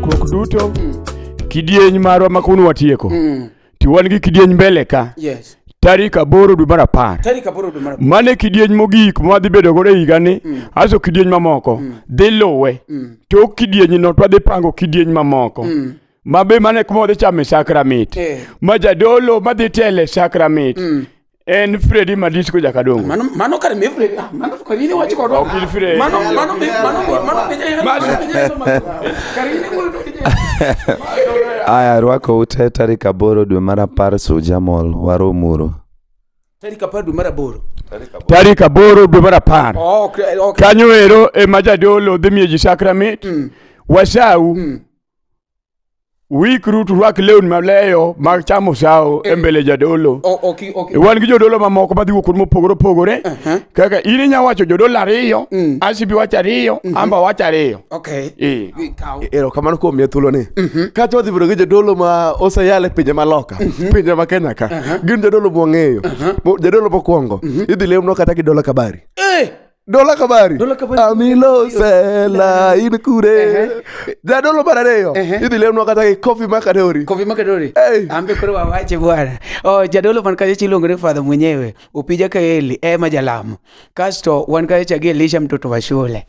lokruok duto kidieny marwa makunu watieko tiwan gi kidieny mbele ka tarik 8 dwe mar 10 mane kidieny mogik mwadhi bedo godo higani aso kidieny mamoko dhi luwe tok kidieny no twadhi pango kidieny mamoko mabe mane kumodhi chame sakramit ma jadolo madhi tele sakramit en Freddy Madisco Jakadongo. Mano kare me Freddy. Mano kare ni wacho kodo. Mano Aya rwako ute tarik 8 dwe mar 10 Sujamol waromuro. Tarik 10 dwe mar 8. Tarik 8 dwe mar 10. Okay. Kanyo ero e majadolo dhi miyo ji sakramit. Wasau wikru turwak lewni maleyo mag chamo sao embele jadolo. Okay. Wan gi jodolo mamoko madhi wuok mopogore kaka in nya wacho jodolo 2 asibi wacho 2 amba wacho 2. Okay. Ero kamano kuom thuolo ni kacha wadhi biro gi jodolo ma oseyale pinje maloka pinje ma Kenya ka gin jodolo mwang'eyo jodolo mokwongo idhi lemno kata gi dola kabari Dola kabari. Amilo sela in kure. Jadolo baradeyo. Idhi lemno kata ki Coffee Makadori. Ambe koro wawache bwana. Jadolo man kaje chilongore father mwenyewe. Upija kaeli majalamo. Kasto wan kaje chagi Elisha mtoto wa shule.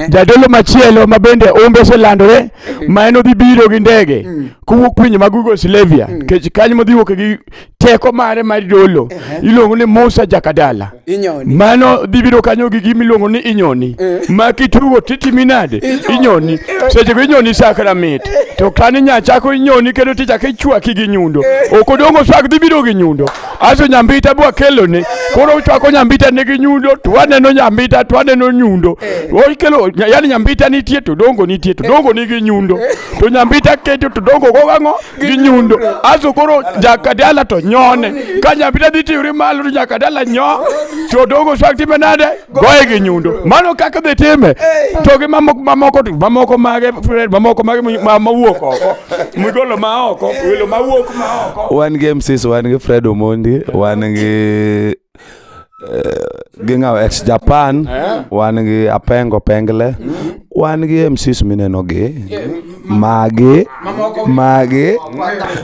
Jadolo machielo mabende umbe selandore maeno dhi biro gi ndege kuwuok pinje mag Yugoslavia kech kanyo modhi wuok gi teko mare mar dolo iluongo ni Musa Jakadala mano dhi biro kanyo gi gimiluongo ni inyoni ma kitugo titiminade inyoni seche go inyoni sakramit to kani nya chako inyoni kendo tichake chwaki gi nyundo okodongo sak dhi biro gi nyundo aso nyambita bwa kelone koro chwako nyambita ne gi nyundo twaneno nyambita twaneno nyundo Kelo yani nyambita nitie to dongo nitie to dongo nigi nyundo to nyambita keto to dongo gogango gi nyundo aso koro Jakadala to nyone ka nyambita dhi tiuri malo to Jakadala nyo to dongo swakti menade goye gi nyundo mano kaka dhi time to gi mamoko mage mawuok oko migolo ma oko welo mawuok ma oko wan gi MCs wan gi Fred Omondi wan gi gingaw ex Japan wan gi Apengo Pengle wan gi MCs mineno gi mage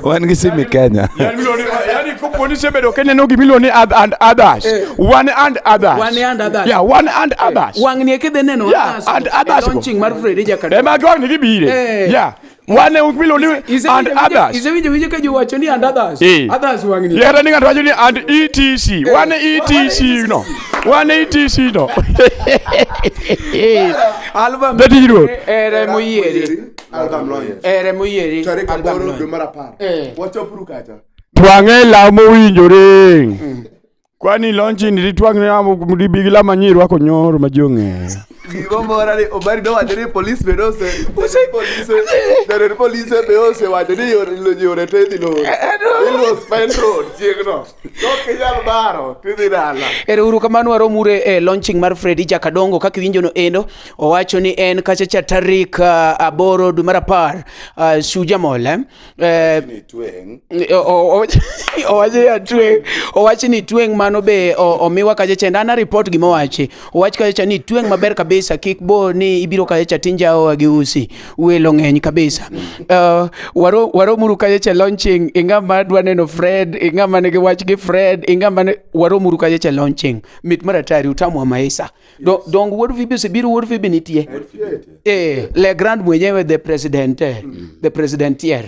wan gi Simi Kenya yani kuponi sebedo keneno gi miloni and others one and others yeah one and others wangni ekede neno and others launching mar Freddy Jakadongo ema goni gi bire yeah one miloni and others ize ka jo wacho ni and others others wangni yera ninga wacho ni and etc one etc no album dadiro ere moyieri album dwe mar 10 wacho puru kacha twange la mowinjore kwani launching ritwangne amudi bigila manyirwa ko nyoro majong'e Gomora ni Omari do wadiri police bedose police beose wadiri yore tedi lo ilo spend road chiegno to kijal baro tidhirala ero uru kamano waromure launching mar Freddy Jakadongo kaka winjo no endo owacho ni en kacha cha tarik 8 dwe mar 10 Sujamol ni tweng owacho ni tweng mano be omiwa kacha chenda na report gima wachi owacho kacha ni tweng maber kabisa kikbo ni ibiro kacha tinjao gi usi welo ng'eny kabisa waro muru kacha launching ingama dwaneno Fred ingama ne wach gi Fred ingama waro muru kacha launching mit maratari utamu maisa donc wodu vibe se biro wodu vibe nitie le grand mwenyewe the presidentier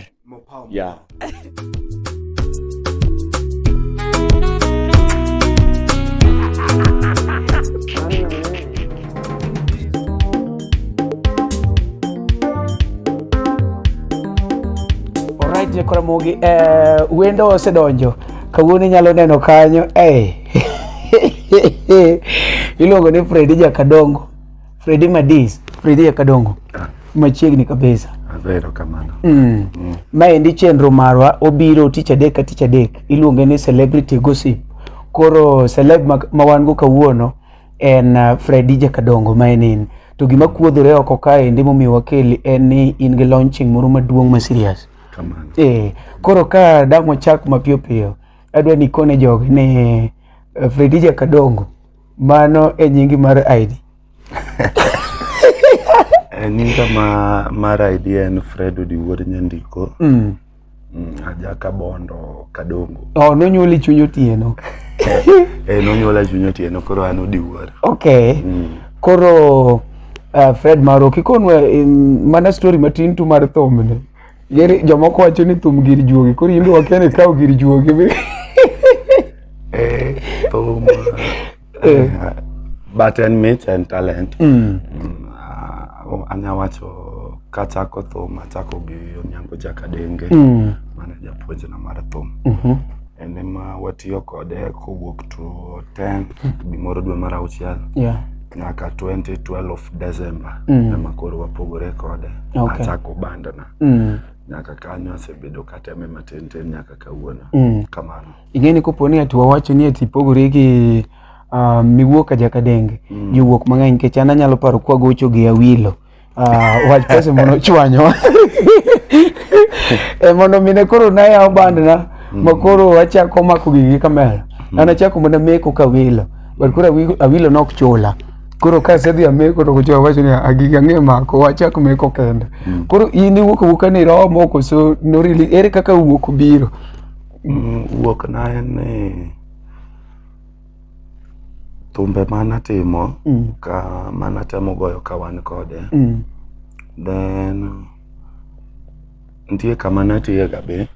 yeah right kora mogi wendo osedonjo kawuono nyalo neno kanyo iluongo ni Freddy Jakadongo Freddy Jakadongo machiegni kabisa avero kamano ma endi chenro marwa obiro tich adek iluongo ni celebrity gossip koro celeb ma wan go kawuono en Freddy Jakadongo ma enin to gima kuodhore oko kae ndi momiyo wakeli en ni in gi launching moro maduong' ma serious koro ka damo chak mapiyo adwa ni kone jogi ni Freddy Jakadongo mano e nyingi mar ID Nyinga mar idea en Freddy di wuod nyandiko. Jakabondo Kadongo. Nonyuoli chuny otieno. Nonyuola chuny otieno, koro an odi wuor. Okay. Koro Fred Maro kikonwa mana story matin tu mar thumne. Gere jomoko wacho ni thum gir juogi, koro imbe wakene kaw gir juogi. Thum. But en mit and talent. Anya wacho kachako thum, achako gi Onyango Jakadenge. Mana japuonj na mar thum. En ma watiyo kode kowuok to 10 gimoro dwe mar 6. Yeah. Nyaka 2012 December. Ema koro wapogore kode. Achako bandana. Nyaka kanyo asebedo kateme matin nyaka kawuono. Kamano. Ingeni koponi ati wawacho ni ati pogore gi miwuok Jakadenge. Jowuok mang'eny kech an anyalo paro kwa gocho gi Awilo. Wach pese mono chwanyo. Mono mine koro na ya bandana makoro wachako mako gi kamera. Ana chako mana meko ka Awilo. But koro Awilo nok chola. Koro ka sedhi ameko to kucho wacho ni agigi ang'e mako wachako meko kende. Koro ini wuok ni romo koso no really ere kaka wuok biro. Wuok na en thumbe mana timo ka mana temo goyo ka wan kode. Then ntie kama natiye gabe.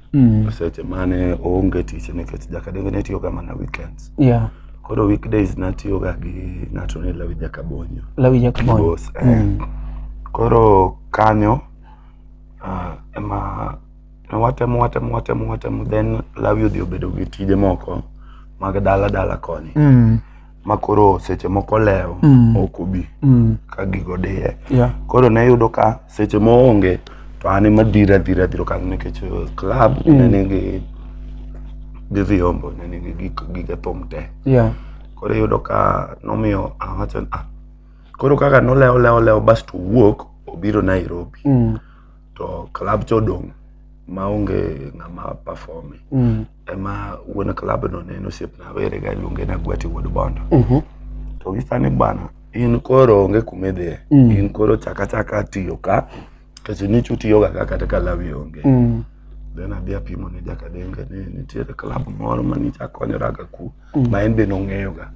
Seche mane onge tich nikech Jakadenge ne tiyo ga mana weekends. Yeah. Koro weekdays natiyo ga gi ng'ato ne Lawi Jakabonyo. Lawi Jakabonyo. Koro kanyo ema watemo then Lawi odhi obedo gi tije moko mag dala koni. Makoro seche moko leo okobi ka gigo diye. Koro ne yudo ka seche moonge to ane madira kan nikech club nigi vyombo nigi gige thum te. Koro yudo ka nomiyo awacho koro kaka noleo bas to wuok obiro Nairobi. To club chodong maonge ng'ama performe. Ema wuon club no neno siepna were ga luonge na Gwati wuod Bondo. To gisani bana in koro onge kumedhe. In koro chaka tiyo ka kech ni chutiyo ga kata ka Lawi onge. Then adhi apimo ne Jakadenge ni nitiere club moro mani chakonyora ga ku ma en be nong'eyo ga.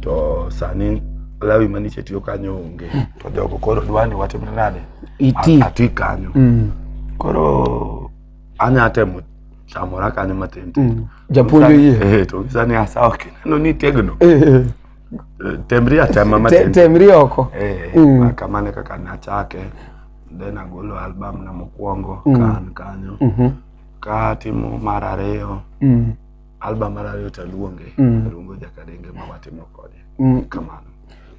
To sani Lawi mani chetiyo kanyo onge. To jogo koro dwani watimne nade? Ati kanyo. Koro anya temo chamora kanyo matin. Japuonjo yie. To gisani asawa kineno ni tegno. Temri atema matin. Temri oko. Kamane kaka nachake. Then agolo album na mokwongo kanyo. Ka timo mar ariyo. Album mar ariyo taluonge. Luongo Jakadenge ma watimo kode. Kamano.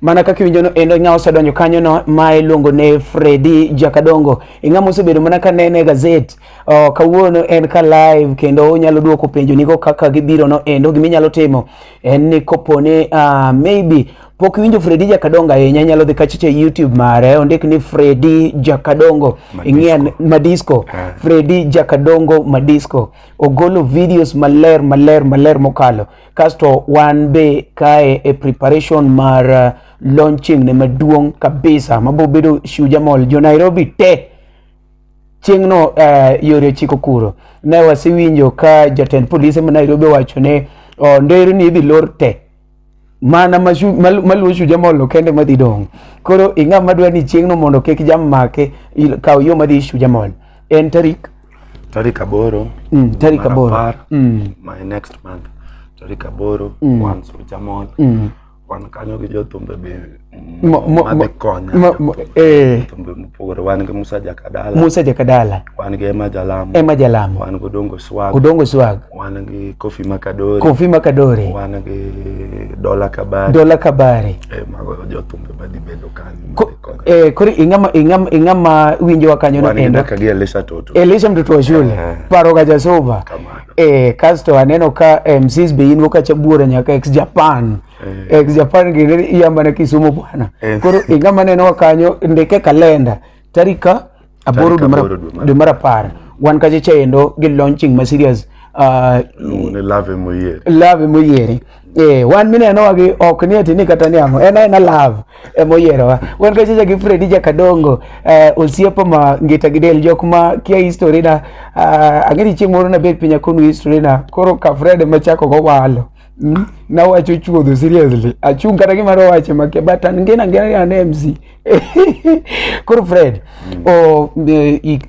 Mana kaka winjo no endo ng'awo sedonjo kanyo no ma iluongo ne Freddy Jakadongo. Ing'amo osebedo mana ka nene gazet. Kawuono en ka live kendo onyalo duoko penjo nigo kaka gibiro no endo giminyalo timo. En ni kopone maybe pok winjo Freddy Jakadongo ahinya nyalo dhi kachiche YouTube mare ondik ni Freddy Jakadongo ing'ia Madisco. Freddy Jakadongo Madisco ogolo videos maler mokalo kasto wan be kae e preparation mar launching ne maduong kabisa mabo bedo Shuja Mall jo Nairobi te chieng'no yore chiko kuro ne wasiwinjo ka jatend polisi ma Nairobi wacho ne ndero ni idhi lor te mana maluwo Shuja Mall kende madhi dong. Koro ing'a madwa ni chieng'no mondo kik jam make kaw yo madhi Shuja Mall en tarik 8. Tarik 8. My next month. Tarik 8 wan Shuja Mall. Wan kanyo gi jothumbe be madhi konya. Thumbe mopogore wan gi Musa Jakadala. Wan gi Emma Jalamo. Wan gi Odongo Swag. Wan gi Kofi Makadore. Wan gi Dola Kabare. Mago jothumbe madhi bedo kanyo. Koro ing'ama winjo wa kanyo no endo. Wan gi Elisha Mtoto wa shule. Paro ga jasoba. Kasto aneno ka MCs be inwo kacha buora nyaka ex Japan gine iyamba na Kisumu bwana. Koro ing'ama neno kanyo ndike kalenda tarika 8 dwe mar 10 wan kacha endo gi launching ma serious ne lave moyiere. Love moyiere. Wan mineno wagi ok ni ati ni kata ni ang'o. En love moyiero wa. Wan kachacha gi Freddy Jakadongo, osiepo ma ngita gidel jok ma kia history na ang'eni chieng' moro na bet pinya konu history na koro ka Fred machako go walo. Na wacho chuodho seriously. Achung kata gima ro wacho make but ngena an MC. Koro Fred,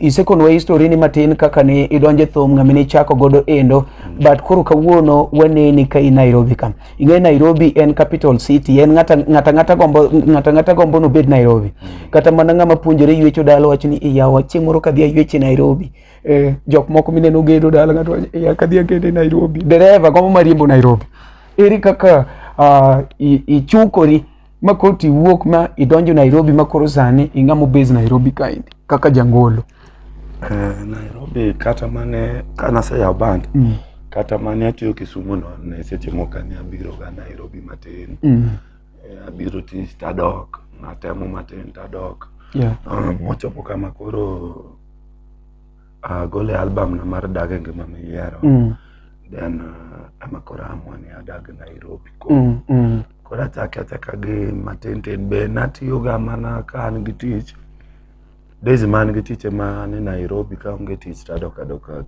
isekonwa history ni matin kaka ni idonje thum ng'amini chako godo endo, but koro kawuono waneni ka i Nairobi kam. Ing'e Nairobi en capital city, en ng'ata gombo no bed Nairobi. Kata mana ng'ama puonjore ywecho dala wacho ni yawa chieng' moro kadhi ayweche Nairobi. Jok moko mineno gedo dala ng'ato wacho ya kadhi agende Nairobi. Dereva gombo mariembo Nairobi. Eri kaka ichukori makoti wuok ma idonjo Nairobi makoro sani ing'amo base Nairobi kaindi kaka jangolo. Nairobi kata mane kana se ya band kata mane atiyo Kisumu no ne seche moko ne abiro ga Nairobi matin. Abiro tich tadok natemo matin tadok. Mochopo kama koro gole album na mar Dage Ngima Miyiero. Then amakora amwani adag Nairobi ko. Kora chaka gi matin be natiyo ga mana ka an gi tich. Days man gi tich ma ne Nairobi ka onge tich tadok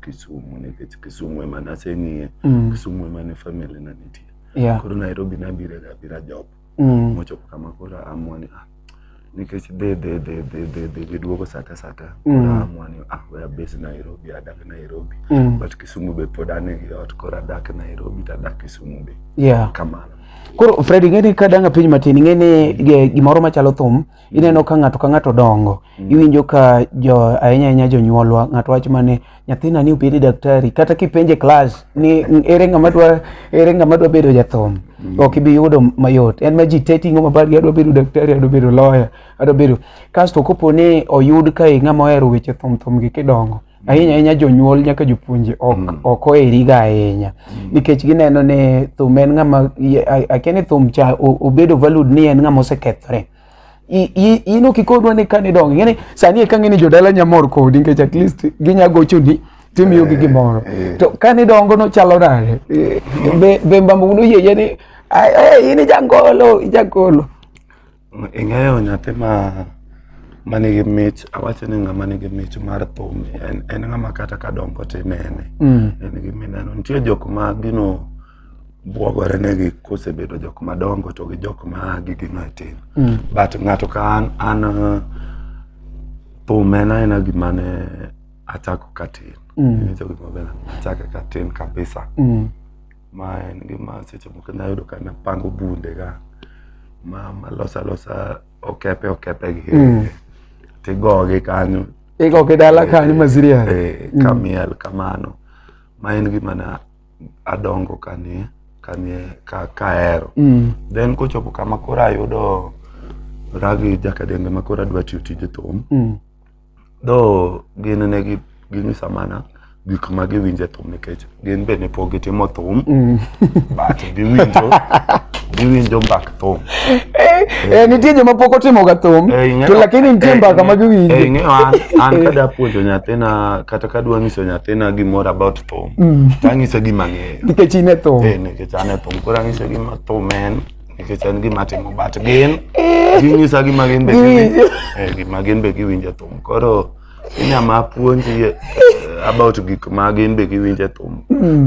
Kisumu nikech Kisumu ema naseng'iye. Kisumu ema ne family na nitie. Koro Nairobi nabira job. Mochopo kama kora amwani nikech de duogo sata kora amwani we are based Nairobi adak Nairobi but Kisumu be pod ane gi ot kora adak Nairobi tadak Kisumu be kamano. Koro Freddy ngeni kadanga piny matin ngeni gimoro machalo thum ineno ka ng'ato dongo iwinjo ka ahinya jonyuolwa ng'ato wacho mane nyathina ni ubedi daktari kata kipenje class ni ere ng'ama dwa bedo jathum ok ibi yudo mayot en ma ji tetingo mabadi adwa bedo daktari adwa bedo lawyer adwa bedo kasto kopone oyud ka ng'ama ohero weche thum gi kidongo ahinya jonyuol nyaka jopuonje ok oheri ga ahinya nikech gineno ne thum en ng'ama akene thum cha obedo valued ni en ng'ama osekethore. Ino kikodwa ni kani dongo ngene sani e kangeni jodala nyamor kodi nikech at least ginya gochoni timiyo gi gimoro to kani dongo no chalo nade be mbambo uno yeye ni ini jangolo ing'eyo nyathi manigi mich awacho ni ng'ama nigi mich mar thum en ng'ama kata kadongo tinene en gi mineno nitie jok ma gino buogore negi kosebedo jok madongo to gi jok ma gigino tin but ng'ato ka an thum en gima ne achako katin achako katin kabisa ma en gima seche moko nayudo ka napango bunde ga ma losa okepe gi tigogi kanyo igogi dala kanyo maziria kamiel kamano ma en gima na adongo kanie kaero then kochopo kama koro ayudo ragi Jakadenge ma koro adwa tiyo tije thum do gin ne ginyisa mana gik ma giwinje thum nikech gin be ne pok gitimo thum but giwinjo mbak thum nitie joma pok otimo ga thum to lakini nitie mbaka ma giwinjo an kada puonjo nyathina kata kadwa nyiso nyathina gimoro about thum tang'ise gima ng'eyo nikech ine thum nikech ane thum koro ang'ise gima thum en nikech en gima timo but gin ginyisa gima gin be giwinjo thum koro inyama puonji about gik ma gin be giwinjo thum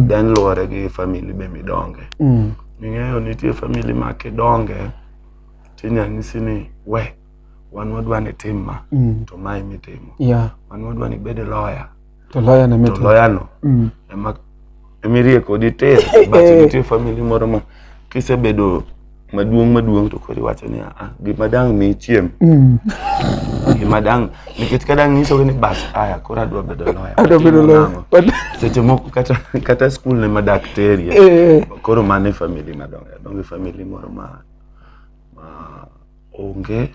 then luwore gi family be midonge ing'eyo nitie family ma kidonge tinyanyisi ni wan wadwa ni tim ma to mae mitimo wan wadwa ni bed lawyer to lawyer ne mitimo to lawyer no emirie kodi ter but nitie family moro ma kisebedo maduong' to kori wacho ni gima dang' mi chiem gima dang' nikech kadang' nyiso ni bas aya koro adwa bedo lawyer seche moko kata school ne madaktari koro mane family madongo family moro ma onge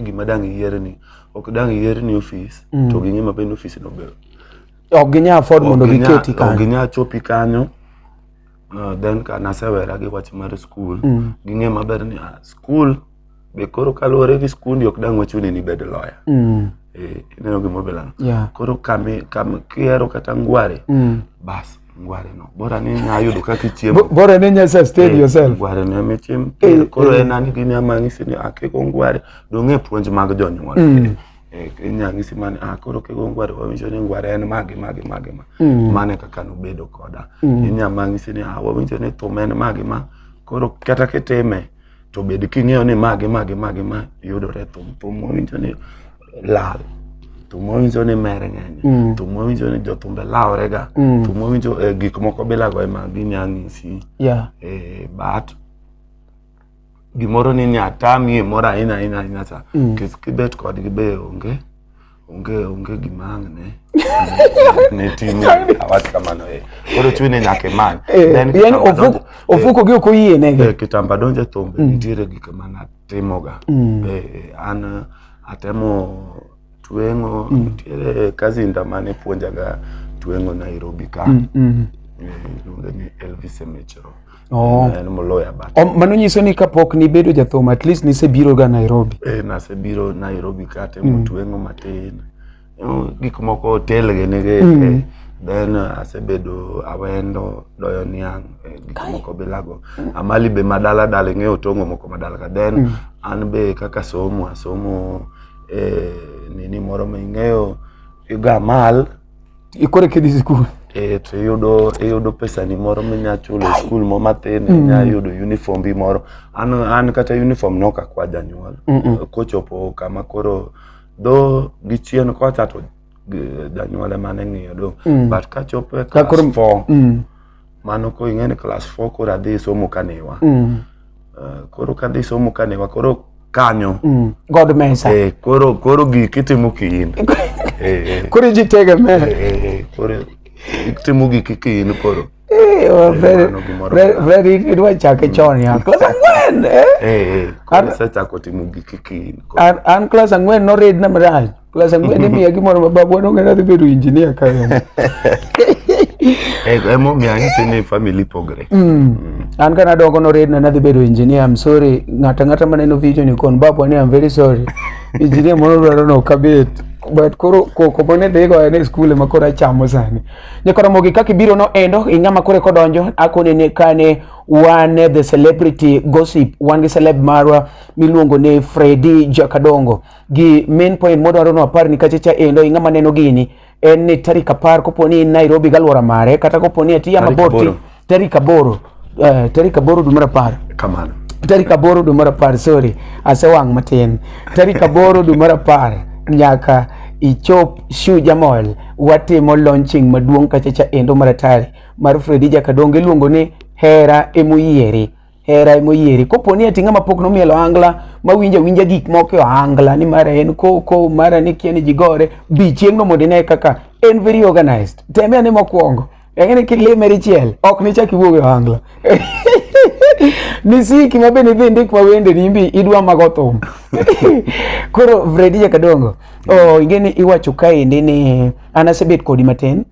gima dang' yierni ok dang' yierni office to ging'e maben office no be ok ginya afford mondo giketi kanyo ok ginya chopi kanyo then kana sewera gi wach mar school ging'e maber ni school be koro kaluwore gi school ok dang' wachuni ni bed lawyer ineno gimobela Yeah. koro kami kiero kata ngware bas ngware no bora ni nyayudo kaka chiemo Bora ni nya sustain yourself. ngware no mechim koro enani gini amangisi ni akeko ngware donge puonj mag jonyuol inyangisi mane koro kego ngware wawinjo ni ngware en magi mane kaka nobedo koda inyamangisi ni wawinjo ni thum en magi ma koro kata kitime to bed king'eyo ni magi ma yudore thum wawinjo ni lal thum wawinjo ni mere ng'eny thum wawinjo ni jothumbe laworega thum wawinjo gik moko bilago ema ginyangisi but gimoro ni nyatami moro aina sa kibet kodgi be onge gimangne ne timi awat kamano koro chune nyake man then ofuko gi okoyie nege kitamba donje thumbe nitiere gik mana timoga an atemo twengo nitiere kazinda mane puonjaga twengo Nairobi ka ni Elvis Emechero en moloya bat mano nyiso ni kapok ni bedo jathum at least nisebiro ga Nairobi nasebiro Nairobi ka temo twengo matin gik moko hotel genege then asebedo awendo doyo niang gik moko bilago amali be madala ng'eyo tongo moko madala ka then an be kaka asomo nini moro ming'eyo iga mal ikore kidi sikul to yudo pesa ni moro minya chulo school mo matin nya yudo uniform bi moro an kata uniform no ka kwa janyuol kochopo kama koro do gichien kocha to janyuol mane ng'iyo do but kachopo class 4 mano ko ing'eni class 4 koro adhi somo kanewa koro kadhi somo kanewa koro kanyo god mesa koro gikitimo kin koro jitege me koro itimo gikin koro very idwa chake chon ya class 4 koro sechako timo gikin an class 4 no read na maraj class 4 ni miya gimoro mababu no ng'ena dhi bedo engineer kayo emo miya ni family pogre an kana dongo no read na dhi bedo engineer. I'm sorry ngata maneno video ni kon babu ni I'm very sorry engineer mono dwaro no kabet but koro koko bone dego ne school ma kora chamo sani nyakora mogi kaka biro no endo ing'ama kore kodonjo akone ne kane one the celebrity gossip one gi celeb marwa miluongo ne Freddy Jakadongo gi main point modwaro no apar ni kachecha endo ing'ama neno gini en ni tarik 10 koponi Nairobi galwora mare kata koponi atia maboti tarik 8 dwe mar 10 kamano tarik 8 dwe mar 10 sorry asewang' matin tarik 8 dwe mar 10 nyaka ichop Shuja Mall watimo launching maduong' kachacha endo maratari mar Freddy Jakadongo iluongo ni hera emoyieri koponi ati ng'ama pok nomielo angla mawinja gik moko angla ni mara en ko mara ni kiani jigore bi chieng'no modine kaka en very organized teme ane mokwongo engene kilimeri chiel ok ni chaki wuoge angla nisiki mabene ndik mawende nimbi idwa magothum koro Freddy Jakadongo ingeni iwacho kaende ni anasebet kodi matin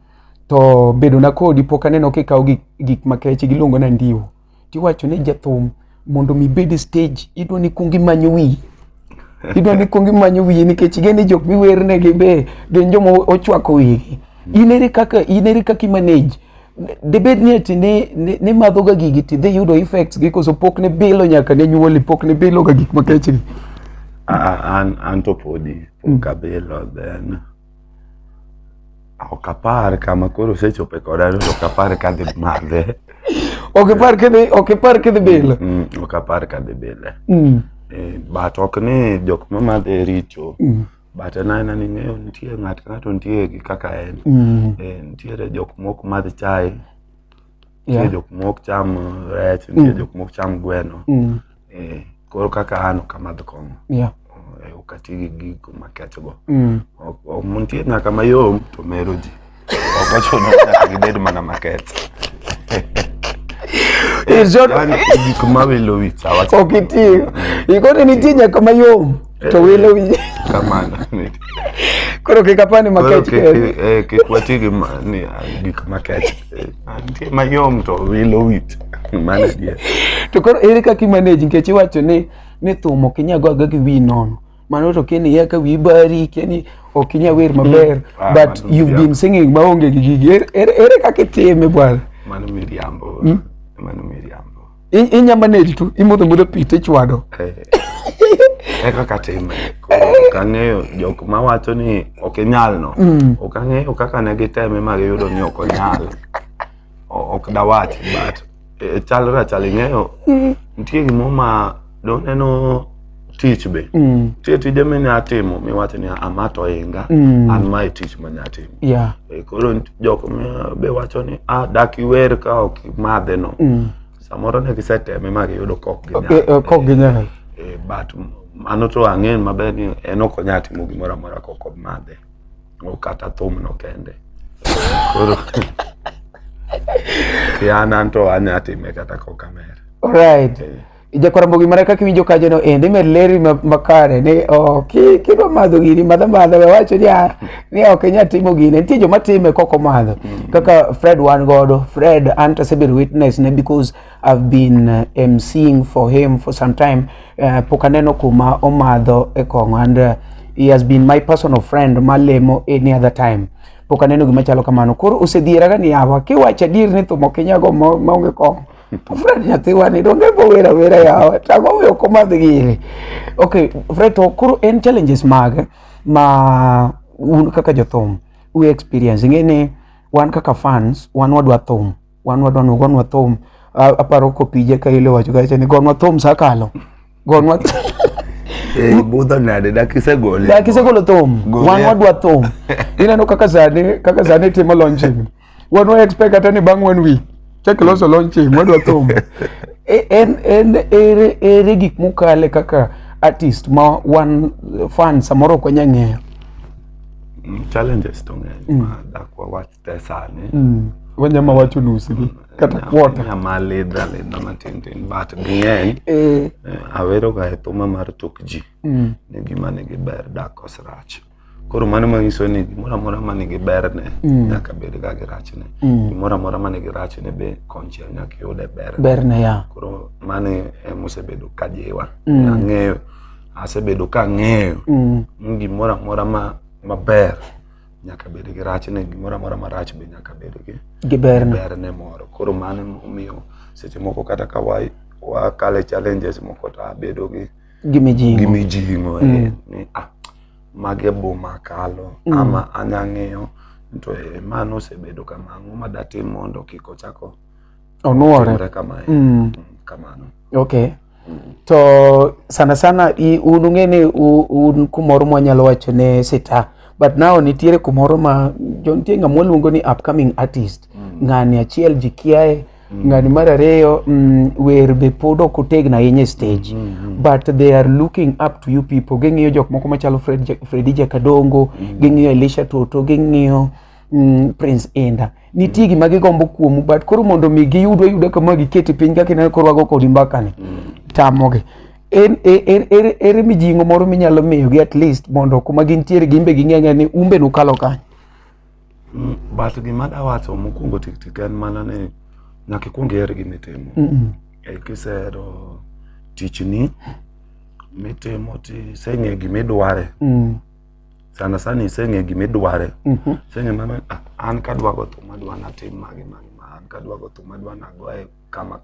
to bedo na kodi pok aneno kikaw gik makechi giluongo na ndiwo tiwacho ni jathum mondo mi bed stage idwa ni kungi manyo wi nikech gene jok miwerne gi be gin jomo ochwako wigi ineri kaka manage debed ni ati ne madhoga gigi ti dhi yudo effects gi koso pok ne bilo nyaka ne nyuoli pok ne bilo ga gik makechi an to podi pok abilo then okapar kama koro sechope koda okapar kadhi madhe okapar kadhi bilo okapar kadhi bile but ok ni jok mamadhe richo but naina ni ng'eyo nitie ng'ato nitie gi kaka en nitiere jok moko madh chai nitie jok moko cham rech nitie jok moko cham gweno koro kaka an okamadh kong'o okati gi gigo makechgo nitie nyaka mayom to mero ji ok ochuno nyaka gibed mana makech gik mawilo wich okitiyo ikone nitie nyaka mayom to wilo wich kamano koro kikapani makech kikwati gik makech nitie mayom to wilo wich mana diye to koro ere kaka imanage nikech iwacho ni thum ok inyago aga gi wi nono mano to keni yaka wibari keni okinya wer maber but you've been singing maonge gigi ere kaka time bwana mano miriambo mano miriambo inya manage tu imodho pite chwado kaka time kang'eyo jok mawacho ni ok nyal no ok ang'eyo kaka ne giteme mag yudo ni ok nyal ok dawach but chal ing'eyo nitie gimo ma doneno tich be tie tije menya timo miwacho ni amato inga an mai tich manya timo koro jok be wacho ni dak iwer ka ok madhe no samoro ne giseteme mag yudo kok ginyal but mano to ang'en maber ni en ok onya timo gimoro amora kok madhe kata thum no kende koro kiana to anya time kata kok amer alright Jakorambogi mara kaka winjo kaje no ende med leri makare ne kidwa madho gini madho wacho ni ok nya timo gini nitie joma time koko madho kaka Fred wan godo Fred anta seber witness ne because I've been emceeing for him for some time pokaneno kuma omadho e kongo and he has been my personal friend malemo any other time pokaneno gima chalo kamano koro usedhiera ga ni yawa kiwacha dir ni thumo kinyago maonge kongo Fred nyathiwani donge bo wera yawa tango we okomadh gini okay Fred to koro en challenges mag ma un kaka jothum we experience ngene wan kaka fans wan wadwa thum wan wadwa thum aparo kopije ka ile wacho gacha ni gonwa thum sakalo gonwa budho nade dakisegolo thum wan wadwa thum ineno kaka zane timo launching wan expect atani bang 1 week check loso launching wadwa thum ere gik mukale kaka artist ma one fan samoro ko nyang'eyo challenges to ng'eny dakwa wach tesani wanyama wacho nusi kata quarter nyama ledha matin but ng'eny awero ga thuma mar tukji ne gima ne giber dak osrach koro mano manyiso ni gimoro amora mane giberne nyaka bed ga girachne gimoro amora mane girachne be konchiel nyaka yude berne ya koro mane mosebedo kajiwa ang'eyo asebedo ka ng'eyo gimoro amora maber nyaka bed gi rachne gimoro amora marach be nyaka bed gi berne moro koro mano omiyo seche moko kata ka wakale challenges moko ta bedo gi gimijingo ni mage boma kalo ama anyang'eyo to mano osebedo kamano madatim mondo kiko chako onuore kamano okay to sana unung'eni un kumoro mwanyalo wacho ne sita but now nitiere kumoro ma jontie ng'ama luongo ni upcoming artist ng'ani achiel jikiae ng'ani mar ariyo wer be pod ok otegna ahinya stage but they are looking up to you people ging'iyo jok moko machalo Freddy Jakadongo ging'iyo Elisha Toto ging'iyo Prince Inda nitie gima gigombo kuomu but koro mondo mi giyuda kama giketi piny kaka ineno koro wago kodi mbakani tamogi ere mijingo moro minyalo miyo gi at least mondo kuma gintiere gimbe ging'eng'e ni umbe nukalo kanyo but gima dawacho mokwongo tik en mana ni nyaka ikwong iher gimitimo kisehero tichni mitimo tiseng'e gimidware sana iseng'e gimidware seng'e mana an kadwago thum adwa natim magi an kadwago thum adwa nagoye kama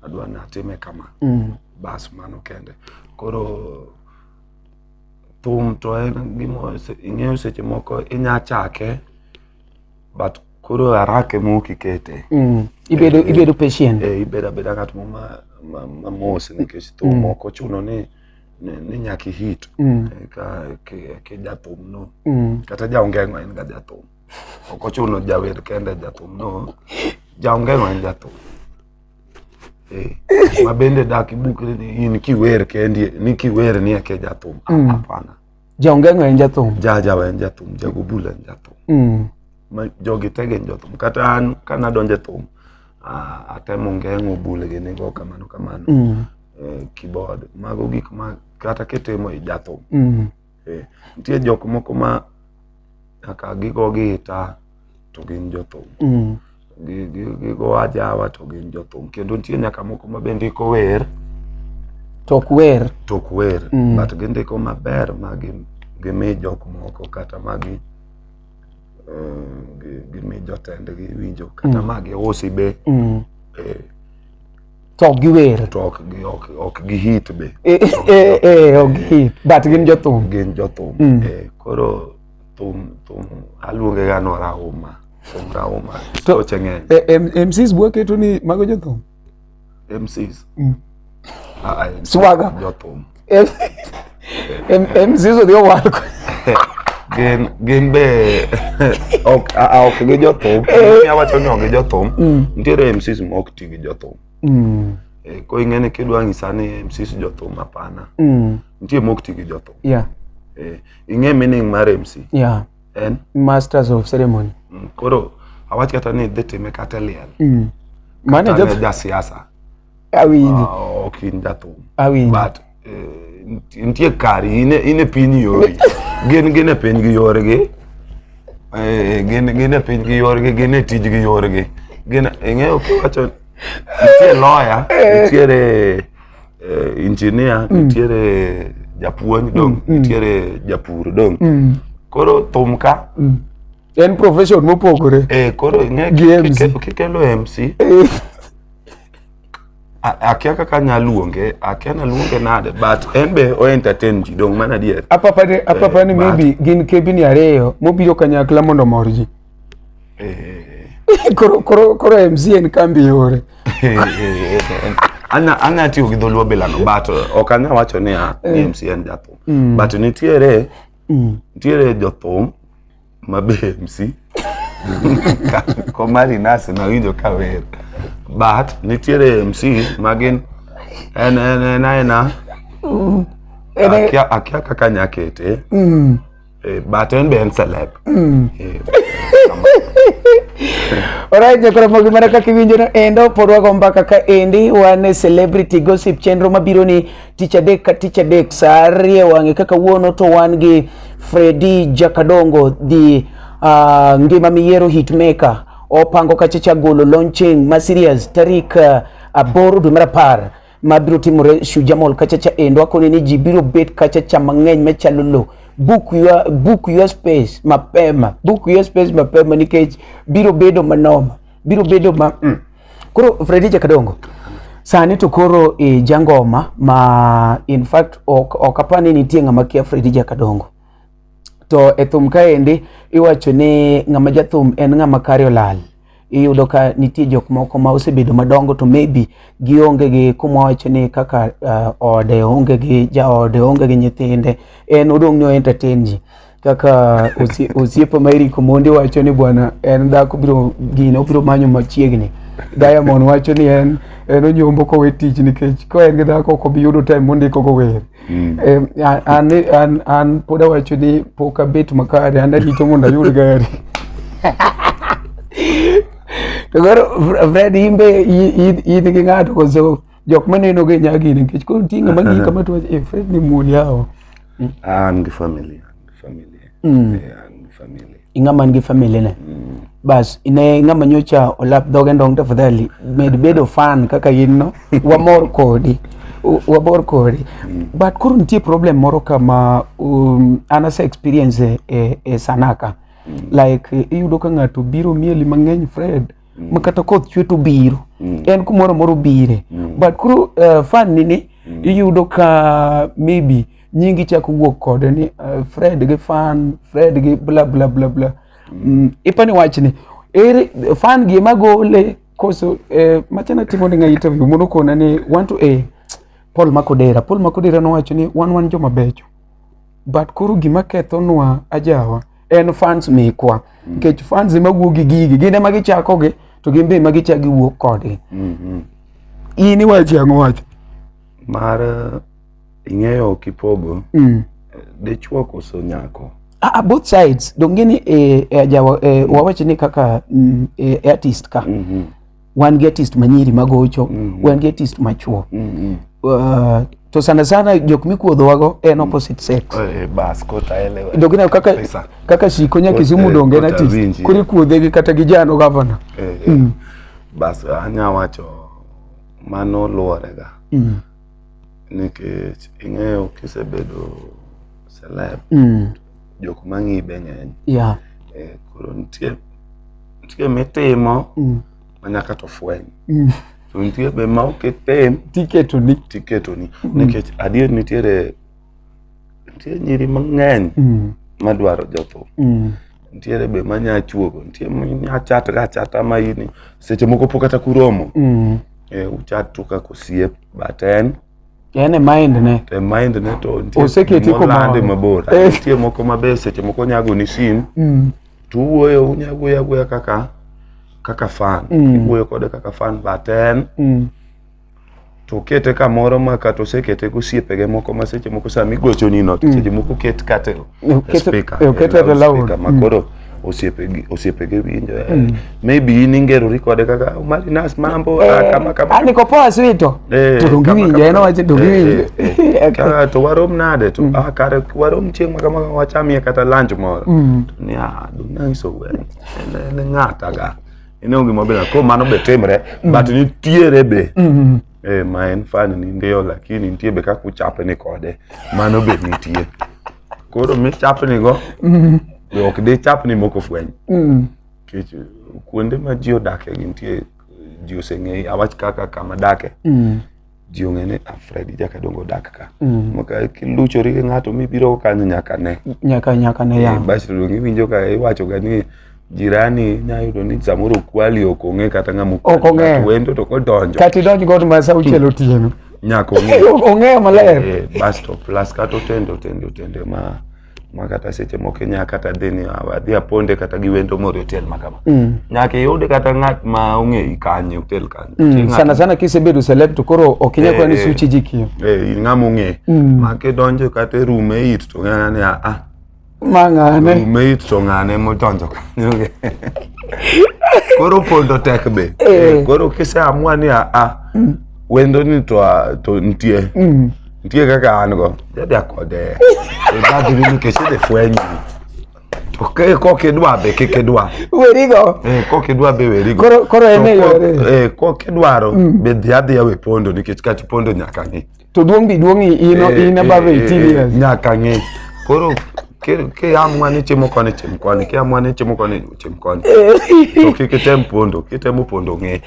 adwa natime kama bas mano kende koro thum to en gimo ing'eyo seche moko inya chake but koro harake mokikete ibedo patient ibedo ng'at ma mos nikech thum moko chuno ni nyaki hit ke jathum no kata jaongeng'o en ga jathum ok ochuno jawer kende jathum no jaongeng'o en jathum ma bende dak ibukri ni in kiwer kendi ni kiwer ni ke jathum hapana jaongeng'o en jathum jawa en jathum jagobula en jathum ma jogi tegen jothum kata an kana donje thum atemo ngeng'o bule gini go kamano keyboard mago gik ma kata kitimo i jathum nitie jok moko ma aka gigo gita to gin jothum gigo ajawa to gin jothum kendo nitie nyaka moko ma bende iko wer tok wer but gindiko maber magi gimi jok moko kata magi gimi jotendgi winjo kata magi usi be tok gi wer tok gi ok gi hit be ok hit but gin jothum koro thum aluonge ga no Rauma to MCs bua keto ni mago jothum MCs swaga jothum MCs odio walko gen be ok gi jothum ya wacho ni ok jothum nitiere MCs ma ok ti gi jothum ko ing'eni kidwa ng'isa ni MCs jothum apana nitie ma ok ti gi jothum ing'e meaning mar MC en masters of ceremony koro awach kata ni dhi time kata liel mane ja siasa ok in jathum but nitie kari ine piny yori gin e piny gi yorgi gin e piny gi yorgi gin e tij gi yorgi ing'eyo kiwacho nitie lawyer nitiere engineer nitiere japuonj dong nitiere japur dong koro thum ka en profession mopogore koro ing'e kikelo MC akia kaka nyaluonge nade but en be o entertain ji dong mana dier apapa ni maybe gin kebini ariyo mobiro kanyakla mondo mor ji koro MC en kambi yore anya tiyo gi dholuo bilano but ok anya wacho ni MC en jathum but nitiere jothum mabe MC mcomarinash na winjo ka wer but nitiere MC magin ena akia kaka nyakete but en be en celeb Alright, jakora mogi mara kaka winjo no endo podwa go mbaka ka endi wane celebrity gossip chenro mabiro ni tich adek saa 2 wang'e kaka wuono to wan gi Freddy Jakadongo the ngima miyiero hitmaker opango kachacha golo launching ma serious tarik 8 dwe mar 10 mabiro timore Shujamol kachacha endo akoni ni ji biro bet kachacha mang'eny machalo lo book your space mapema nikech biro bedo manoma koro Freddy Jakadongo sani to koro jangoma ma in fact ok apani nitie ng'ama kia Freddy Jakadongo to thum kaendi iwacho ni ng'ama jathum en ng'ama kare olal iyudo ka nitie jok moko ma osebedo madongo to maybe gionge gi kumwacho ni kaka ode onge gi jaode onge gi nyithinde en odong' ni entertain ji kaka osiepa mairi komondi wacho ni bwana en dhako biro manyo machiegni Diamond wacho ni en onyombo kowe tich nikech ko en gi dhako ok obi yudo time mondiko go wer an pod awacho ni pok abet makare an arito mondo ayud gari to koro Freddy imbe in gi ng'ato koso jok maneno ge nyagi nikech ko tinga mangi kama to Fred ni muli hao an gi family ing'ama ngi family ne bas ine ng'ama nyocha olap dhoge ndong tafadhali med bedo fan kaka in no wamor kodi but koro nitie problem moro kama anase experience e sanaka like iyudo ka ng'ato biro mieli mang'eny Fred makata koth chwe to biro en kumoro moro bire but kuro fan nini iyudo ka maybe nyingi chako wuok kode ni Fred gi fan Fred gi bla bla bla bla ipani wachni fan gi magole koso machana timo ni interview mono kona ni want to Paul Makodera no wacho ni wan joma becho but kuro gima kethonwa ajawa en fans mekwa nikech fans mawuogi gigi gine magichako gi to gimbe magichagi wuok kodgi ini wacho ang'o wacho mar ing'eyo kipogo dichuo koso nyako both sides dongeni ajawa wawacho ni kaka artist ka wan gi artist manyiri magocho wan gi artist machuo to sana jok mikuodho wago en opposite sex bas kota elewa dogina kaka shiko nya Kisumu donge na artist kuri kuodhe gi kata gi jano governor bas anya wacho mano luorega nikech ing'eyo kisebedo celeb jok mang'i be ng'eny koro nitie mitimo manyaka to fweny to nitie be ma okitim tiketoni nikech adier nitie nyiri mang'eny madwaro jothum nitiere be manya chuogo nitie manya chat ga chata ma ini seche moko pok kata kuromo uchat tuka kosiep baten ene mind ne to oseketi komande mabor nitie moko mabe seche moko nyago ni sim to wuoyo unyagoya kaka fan wuoyo kode kaka fan baten to kete kamoro ma kata osekete gosiepege moko ma seche moko sami gochoni no seche moko ket kate speaker makoro osiepege winjo maybe ingerori kode kaka Omari Nash mambo kama niko poa swito to dongiwinjo eno wache dongiwinjo kaka to warom nade to kare warom chieng' kama wachamie kata lunch moro to ni dunang'iso we ne ng'ata ga ene onge maber ko mano be timre but nitiere be ma en fan ni ndio lakini nitie be kaka uchapne kode mano be nitie koro mi chapni go ok de chapni moko fweny kech kuonde ma ji odake nitie ji oseng'eyi awach kaka kama dake ji ong'ene Freddy Jakadongo dak ka maka kiluchori gi ng'ato mibiro kanyo nyaka ne ya bas to ng'iwinjo ka iwacho ga ni jirani nyayudo ni samoro kwali okong'e kata ng'amo wendo to kodonjo kati donjo god ma sa uchelo tieno nyako ong'e maler bas to plus kato tendo ma kata seche moko nyaka kata deni wadhi aponde kata gi wendo moro hotel makama nyaka yude kata ng'at ma ong'e kanye hotel kanyo sana kisebedo celeb to koro okinya kwa ni suchi jikio ng'amo ng'e ma kedonjo kata rume it to ng'ane mang'ane rumeit to ng'ane modonjo kanyo koro pondo tek be koro kiseamua ni wendo ni to nitie kaka an go jadi akode badi ni keshide fwenyi to kokidwa be kikidwa werigo kokidwa be werigo koro ene yore kokidwaro be dhiadhi we pondo nikech kach pondo nyaka ng'i to duongi ina bave itili nyaka ng'i koro ke amua ni chimo koni chim koni ke amua ni chimo koni chim koni to kitem pondo ng'e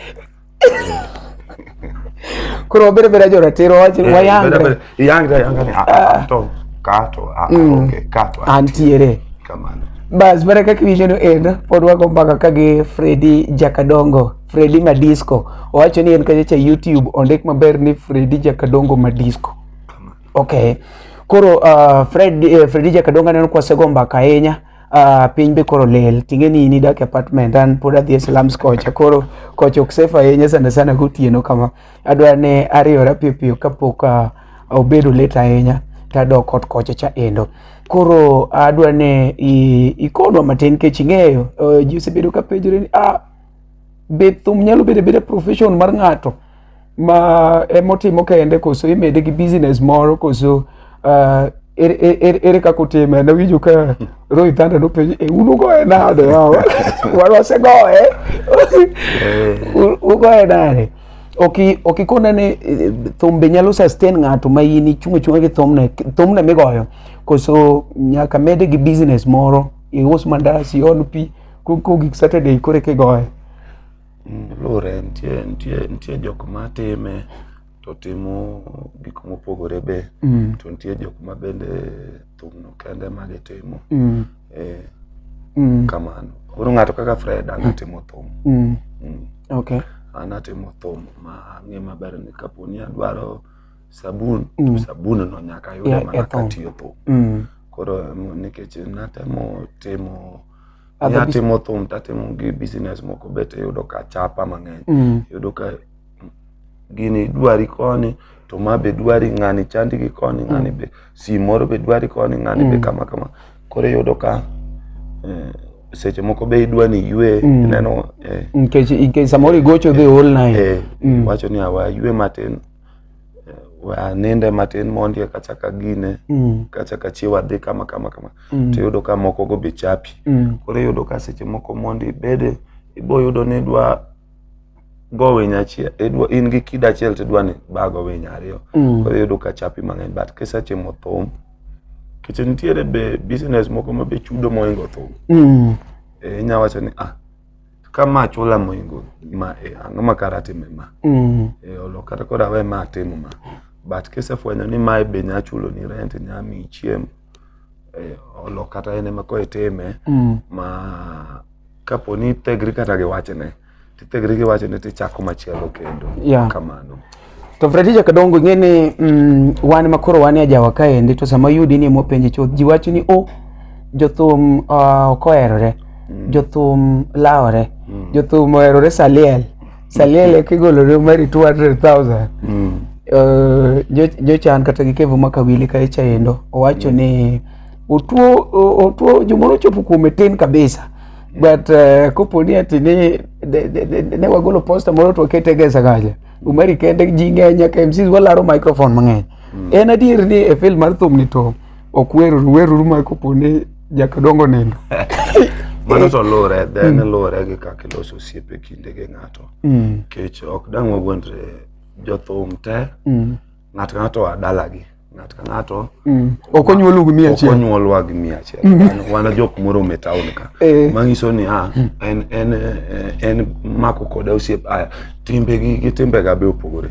koro bere jora tero wachi wayangre to kato okay kato antiere kamano bas bere kaka vision enda pod wago mpaka kage Freddy Jakadongo Freddy Madisco owacho ni en kacha YouTube ondik maber ni Freddy Jakadongo Madisco okay koro Freddy Jakadongo neno kwa segomba kaenya piny be koro lel tingeni ni dak apartment an pod adhi slums kocha koro kocha oksefa yenya sana gotieno kama adwa ne ariora piyo kapok obedo leta yenya tadok ot kocha cha endo koro adwa ne ikonwa matin kech ing'eyo ji osebedo ka penjore ni be thum nyalo bedo profession mar ng'ato ma emotimo kende koso imede gi business moro koso ere kako time na winjo ka Roy Thanda no penjo unu goe nade yawa warwase goe ugoe nade okikona ne thum be nyalo sustain ng'ato ma yini chunga gi thumne migoyo koso nyaka mede gi business moro ius mandasi on pi ko gik Saturday kore ke goe lure ntie jok matime to timo gik mopogore be to nitie jok ma bende thumno kende magitimo kamano koro ng'ato kaka Fred anatimo thum okay anatimo thum ma ng'e maber ni kaponi adwaro sabun to sabun no nyaka yude mana katiyo thum koro nikech natemo timo thum tatimo gi business moko bete yudo ka chapa mang'eny yudo ka gini dwari koni to ma be dwari ng'ani chandi gi koni ng'ani be simoro be dwari koni ng'ani be kama kore yudo ka seche moko be idwani yue neno nke samoro gocho the whole night wacho ni awa yue matin wa nende matin mondi kachaka gine kachaka chiwa dhi kama to yudo ka moko go be chapi kore yudo ka seche moko mondi bede ibo yudo ni dwa go winy achiel in gi kid achiel tidwa ni bago winy ariyo koro iyudo ka chapi mang'eny but kisechimo thum kech nitiere be business moko ma be chudo moingo thum inya wacho ni kama chula moingo ma ang'o ma kara time ma olo kata koro awe ma timo ma but kisefwenyo ni mae be nya chulo ni rent nya mi chiemo olo kata ene ma ko itime ma kapo ni tegri kata gi wachne titegri gi wachne tichako machielo kendo kamano. To Freddy Jakadongo ng'ene wan makoro wan ajawa kaendi to sama yudi ni mopenje chuth ji wacho ni jothum okoherore jothum laore jothum oherore Saliel kigolore Omari 200,000 jochan kata gi Kevo Makawili kae chaendo owacho ni otuo jomoro chopo kuome tin kabisa but kopo ni ati ne wagolo posta moro to kete gesa gaja Omari kende ji ng'eny ka MCs walaro microphone mang'eny en adier ni e film mar thum ni to okweru ma kopo ni Jakadongo nendo mano to lore gi kaka iloso osiepe kinde gi ng'ato kech ok dang' wawuondre jothum te ng'at ka ng'ato adalagi ng'at ka ng'ato okonyuolwa gi 100 wana jok moro me town ka mangiso ni en mako koda osiep timbe gi timbe ga be opogore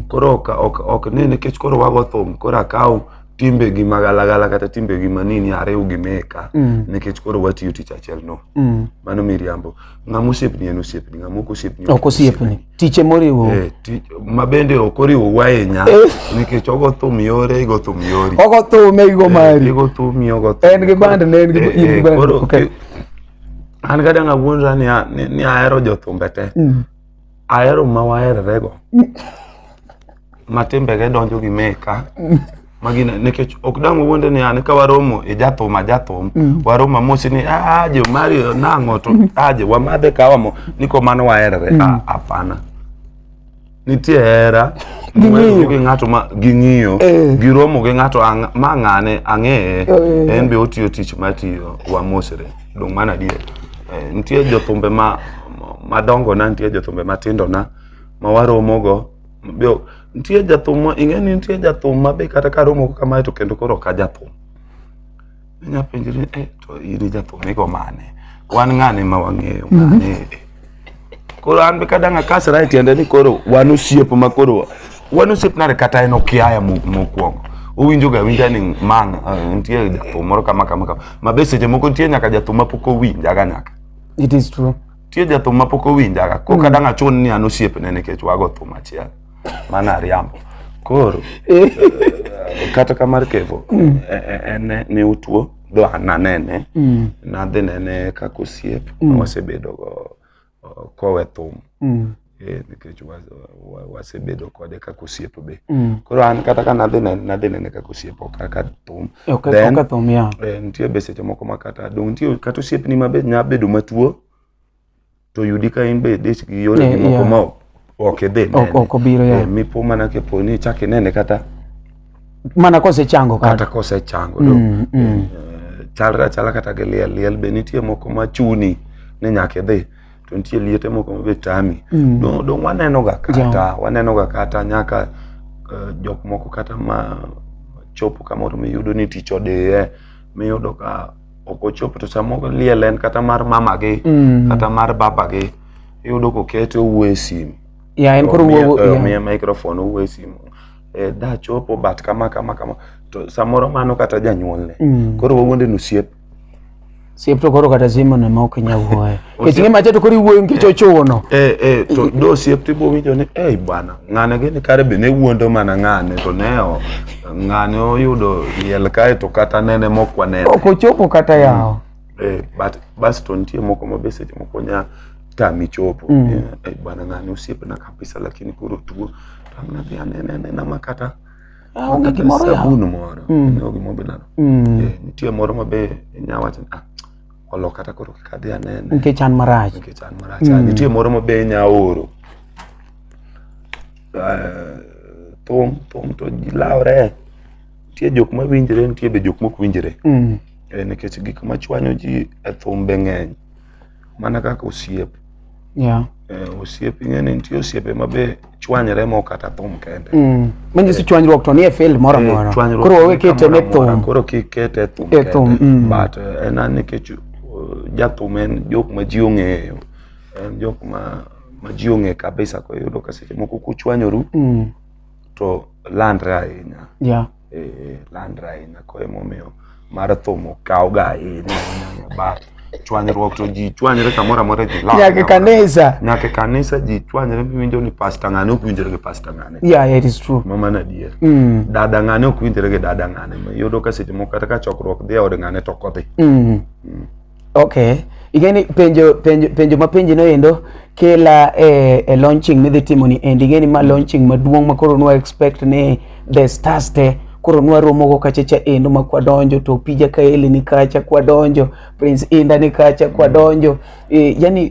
koro ok nene kech koro wago thum koro akaw timbe gi magalagala kata timbe gi manini ariw gi meka nikech koro watiyo tich achiel no mano miriambo ng'amo osiepni en osiepni ng'amo ok osiepni tiche moriwo ma bende ok oriwo wahenya nikech ogo thum yore igo thum yori ogo thum igo mari igo thum ogo thum en gi band ne en gi band okay an ga dang' awuondra ni ahero jothumbe te ahero ma waherrego ma timbe ge donjo gi meka magina nikech ok dang' wuonde ni an ka waromo e jathum waromo mosi ni je Omari nang'o to je wamadhe kawamo niko mano waherre apana nitie hera gi ng'ato ma ging'iyo giromo gi ng'ato ma ng'ane ang'eye en be otiyo tich matiyo wamosre dong' mana adier nitie jothumbe madongo na nitie jothumbe matindo na ma waromo go nitie jathum ing'eni nitie jathum ma be kata karomo kamae to kendo koro ka jathum nya penjri to iri jathum igo mane wan ng'ane ma wang'eyo ng'ane koro an be kadang' akasra tiende ni koro wan osiep ma koro wan osiep nare kata en okiaya mokwongo owinjo ga winja ni nitie jathum moro kama ma be seche moko nitie nyaka jathum ma pok owinja ga nyaka it is true tie jathum ma pok owinja ga ko kadang' achun ni an osiep ne nikech wago thum achiel mana riambo koro kata kamar Kevo ne utuo do ananene nadhi nene kaka osiep wasebedo go kowe thum nikech wasebedo kode kaka osiep be koro an kata ka nadhi nene kaka osiep kaka thum nitie be seche moko ma kata dong' nitie kata osiep ni mabe nya bedo matuo to yudi ka in be dich gi yore gi moko ma ok idhi nene mipo mana kepo ni chak inene kata mana kosechango chalra kata gi liel be nitie moko ma chuni ni nyaka idhi to nitie liete moko ma be tami dong' waneno ga kata nyaka jok moko kata ma chopo kamoro miyudo ni tich odiye miyudo ka ok ochopo to samoko liel en kata mar mama gi kata mar baba gi iyudo kokete owuoyo e simu en koro miye microphone owuoyo e simu da chopo but kama to samoro mano kata janyuolne koro wawuonde ni osiep to koro kata simu ne ma ok nyal wuoyo kech ng'ama to koro iwuoyo nikech ochuno to do osiep tibo winjo ni bwana ng'ane gini kare be ne wuondo mana ng'ane to neo ng'ane oyudo liel kae to kata nene mokwa nene ok ochopo kata yawo but bas to nitie moko ma be seche moko nya tami chopo bwana ng'ane osiep na kabisa lakini koro tuo tamna dhi anene ma kata onge gimoro yawo sabun moro gimo bilano nitie moro ma be nya wacho olo kata koro kadhi anene nikech an marach nitie moro ma be nya oro thum to laure nitie jok ma winjre nitie be jok mok winjre nikech gik ma chwanyo ji e thum be ng'eny mana kaka osiep Osiepe ng'eni nitie osiepe mabe chwanyre mo kata thum kende. Manyiso chwanyruok to nie field moro amora. Koro wawe kete ne thum. Koro kikete thum kende. But en an nikech jathum en jok ma ji ong'eyo. En jok ma ji ong'e kabisa ko yudo ka seche moko kuchwanyoru to landre ahinya. Landre ahinya ko emomiyo mar thum okaw ga ahinya. But chwanyruok to ji chwanyre kamoro amora ji nyaka kanisa ji chwanyre winjo ni pastor ng'ane ok winjre gi pastor ng'ane. It is true. Mama na dier. Dada ng'ane ok winjre gi dada ng'ane. Yudo ka seche moko kata ka chokruok dhi od ng'ane to kodhi. Okay. Igeni penjo mapenji no endo kela launching midhi timo ni and igeni ma launching maduong' ma koro nwa expect ni the stars te koro nwa romo go kachacha endo ma kwa donjo to Pija Kaeli ni kacha kwa donjo, Prince Inda ni kacha kwa donjo, yani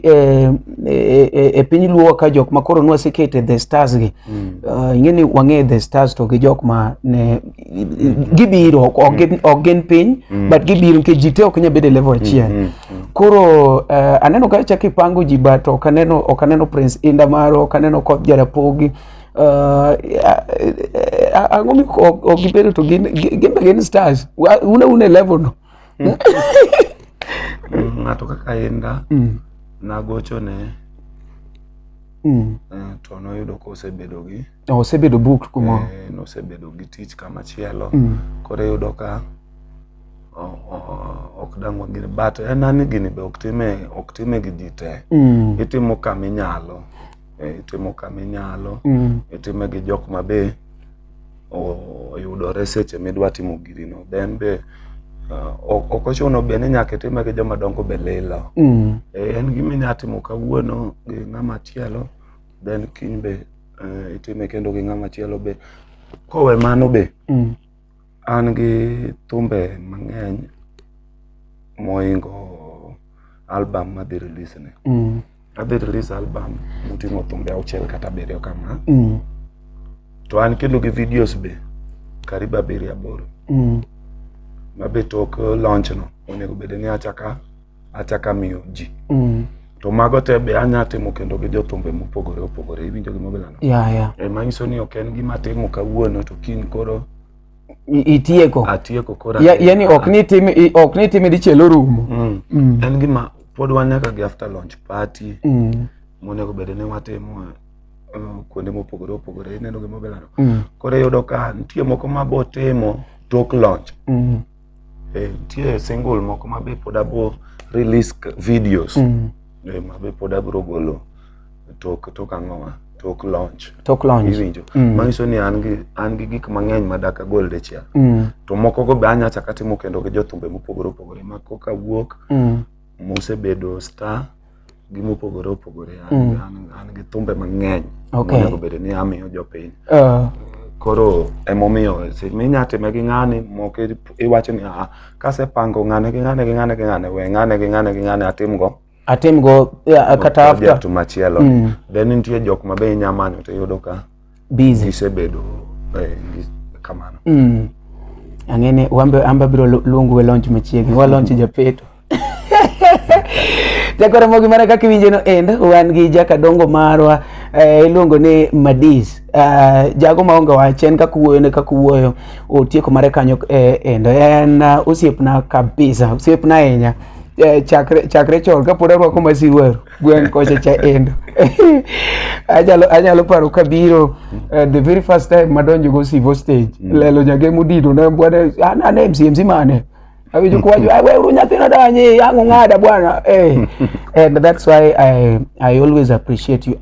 piny luo ka jok ma koro nwa sekete the stars gi. Ingeni wang'e the stars to gi jok ma ne gibiro ok gen piny but gibiro ke jite ok nya bede level achiel. Koro aneno kacha kipango ji but ok aneno Prince Inda maro, ok aneno Koth Jarapogi. Angomi ogibedo to gin stars une level no. Ng'ato kaka Inda nagocho ne to noyudo ko osebedo booked kumoro. Nosebedo gi tich kama chielo. Koro yudo ka ok dang' wang'ire but en ani gini be ok time gi ji te. Itimo kaminyalo. Itime gi jok ma be oyudore seche midwa timo girino. Then be ok ochuno be ni nyaka itime gi joma dongo be lilo. En giminya timo kawuono gi ng'ama chielo then kiny be itime kendo gi ng'ama chielo be. Kowe mano be an gi thumbe mang'eny moingo album madhi release ne. Adhi release album muting'o thumbe 6 kata 7 kama. To an kendo gi videos be karibu 7-8. Mabe tok launch no onego bede ni achaka miyo ji. To mago te be anya timo kendo gi jothumbe mopogore iwinjo gima belano. Manyiso ni ok en gima timo kawuono to kiny koro atieko koro. Yani ok ni timi dichielo rumo. En gima pod wanyaka gi after launch party monego bede ni watimo kuonde mopogore ineno gima belano. Koro yudo ka nitie moko mabo timo tok launch. Nitie single moko mabe pod abo release videos. Mabe pod abro golo tok ang'owa tok launch. Iwinjo. Manyiso ni an gi gik mang'eny madaka gol dechiel. To moko go be anya chaka timo kendo gi jothumbe mopogore ma koka wuok mosebedo star gi mopogore. An gi thumbe mang'eny monego bede ni amiyo jopiny. Koro emomiyo minya time gi ng'ani moko iwacho ni kasepango ng'ane gi ng'ane we ng'ane gi ng'ane atim go kata after to machielo. Then nitie jok ma be nyamanyo to yudo ka busy gisebedo kamano. Ang'ene amba biro luongo we launch machiegni wa launch japeto. Jakora mogi mana kaka winje no end wan gi Jakadongo marwa iluongo ni Madis. Jago maonge wachen kaka wuoyo otieko mare kanyo endo en osiepna kabisa, osiepna ahinya. Chakre chon kapod arwako masiwaro gweng' kocha cha endo. Anyalo paro kabiro the very first time madonjo go Sivo stage lelo nyage mudido na bwana ana MC mane awinjo kwajo wewe unyathina danye yangu ng'ada bwana. And that's why I always appreciate you.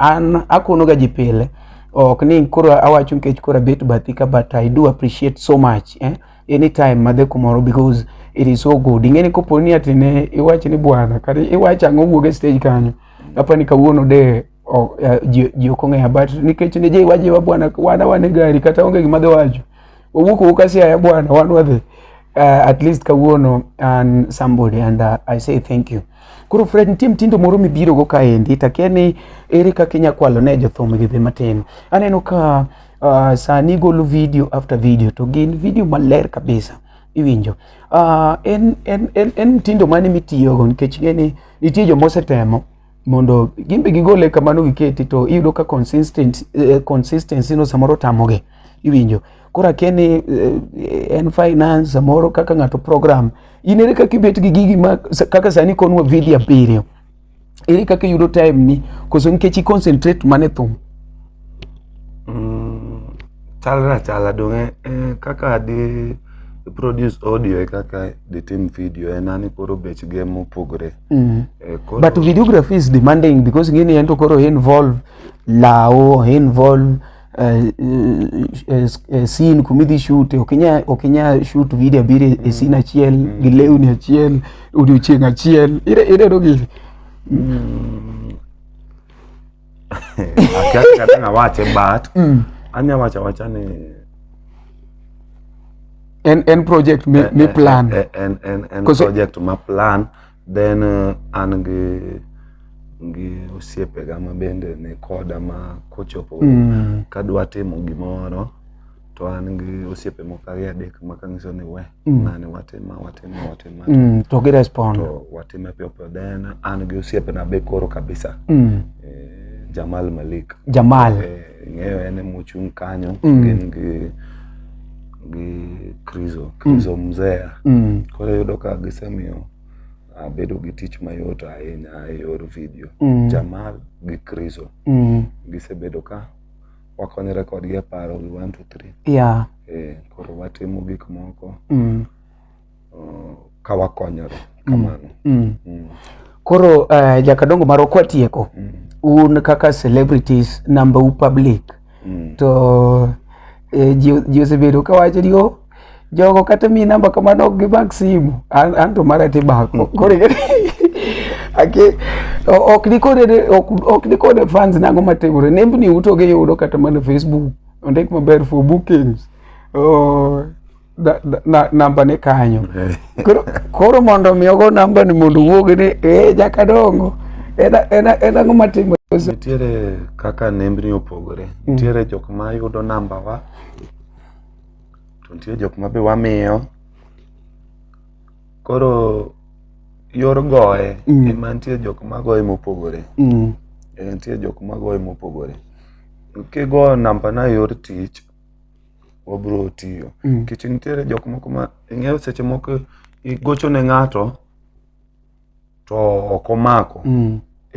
Akono ga jipile ok ni koro awacho nkech koro bet bathika but I do appreciate so much anytime madhe kumoro because it is so good. Ingeni koponi atine iwacho ni bwana kata iwacho ang'o wuoge stage kanyo apani kawuono de ji okong'eya but nikech ne je waje wa bwana wane gari kata onge gima de wacho owuok asia ya bwana wan wadhi at least kawuono and somebody and I say thank you. Kuro Fred tim tindo moro mibiro go kaendi takeni ere kaka inyakwalo ne jothum gi matin. Aneno ka sani golo video after video to gin video maler kabisa iwinjo. En tindo mane mitiyo go nikech ngeni nitie jo mosetemo mondo gimbe gigole kamano giketi to iyudo ka consistency no samoro tamoge iwinjo kora keni en finance samoro kaka ng'ato program inere kaka ibet gi gigi kaka sani konwa video 7 ere kaka yudo time ni koso nikech concentrate mane thum chala donge kaka di produce audio kaka di team video enani koro bech game opogore but videography is demanding because ngini ento koro involve lao involve scene kumidhi shoot okinya shoot video bire e scene achiel gi lewni achiel odiochieng' achiel ire dogi kata ngawache but anya wacha ni en project me plan en project ma plan then an gi osiepe ga mabende ne koda ma kochopo kadwa timo gimoro to an gi osiepe moko adek makanyiso ni we nani watima to gi respond to watime pio then an gi osiepe na be koro kabisa Jamal Malik ng'eyo en mochung' kanyo gin gi Krizo Mzea koro yudo ka gisemiyo bedo gi tich mayot ahinya e yor video Jamal gi Krizo gisebedo ka wakonyre kodgi e paro gi 1 to 3 koro watimo gik moko ka wakonyore kamano koro Jakadongo maro kwatieko un kaka celebrities number public to ji osebedo ka wacho dio jogo kata mi namba kamano gi Maximo anto marati bako kore ok ni kode fans nango matimore nembni utoge yudo kata mana Facebook ondik maber for bookings namba ne kanyo koro mondo miyogo namba ni mondo wuogi ni Jakadongo ena ngoma timo nitiere kaka nembni opogore nitiere jok ma yudo namba wa to nitiere jok ma be wamiyo koro yor goye ema nitiere jok ma goye mopogore nitiere jok ma goye mopogore kigo namba na yor tich wabro tiyo kich nitiere jok moko ma ing'eyo seche moko igocho ne ng'ato to okomako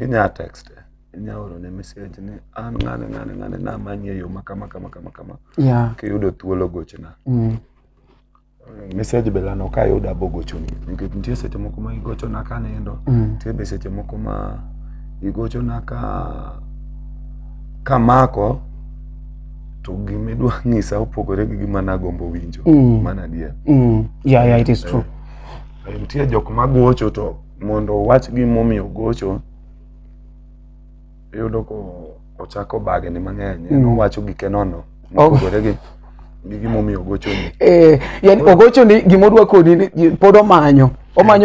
inya text inya oro ne message ni an ngane na manye yo makama kiyudo thuolo gochna message belano ka yuda bogochoni nikech nitie seche moko ma igocho na ka nindo nitie be seche moko ma igocho na ka mako to gimedwa ng'isa opogore gi gima nagombo winjo mana dia yeah it is true nitie jok ma gocho to mondo wach gimomiyo gocho yudo ko ochako bage ni mang'eny no wacho gike nono opogore gi gimomiyo gocho ni yani ogocho ni gimodwa kodi pod omanyo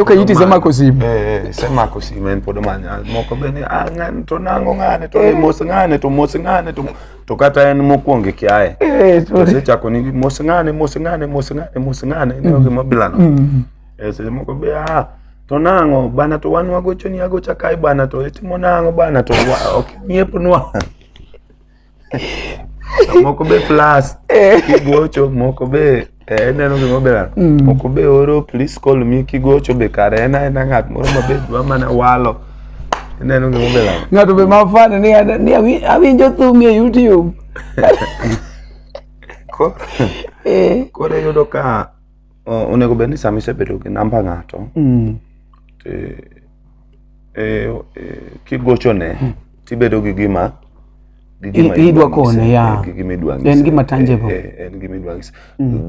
ka iti semako simu semako simu en pod omanyo moko be ni ng'ane to nango ng'ane to mos ng'ane to kata en mokwongo kiaye to sechako ni mos ng'ane ne gimo bilano seche moko be to nango bana to wan wagocho ni agocha kai bana to itimo nango bana to ok nyiepnwa moko be plus kigocho moko be neno gimo bilano moko be oro please call me kigocho be kare en ng'at moro mabe dwa mana walo neno gimo bilano ng'ato be mafano ni awinjo thum e YouTube koro yudo ka onego bed ni samise bedo gi namba ng'ato kigocho ne tibedo gi gima idwa kone en gima tangible en gima idwang'is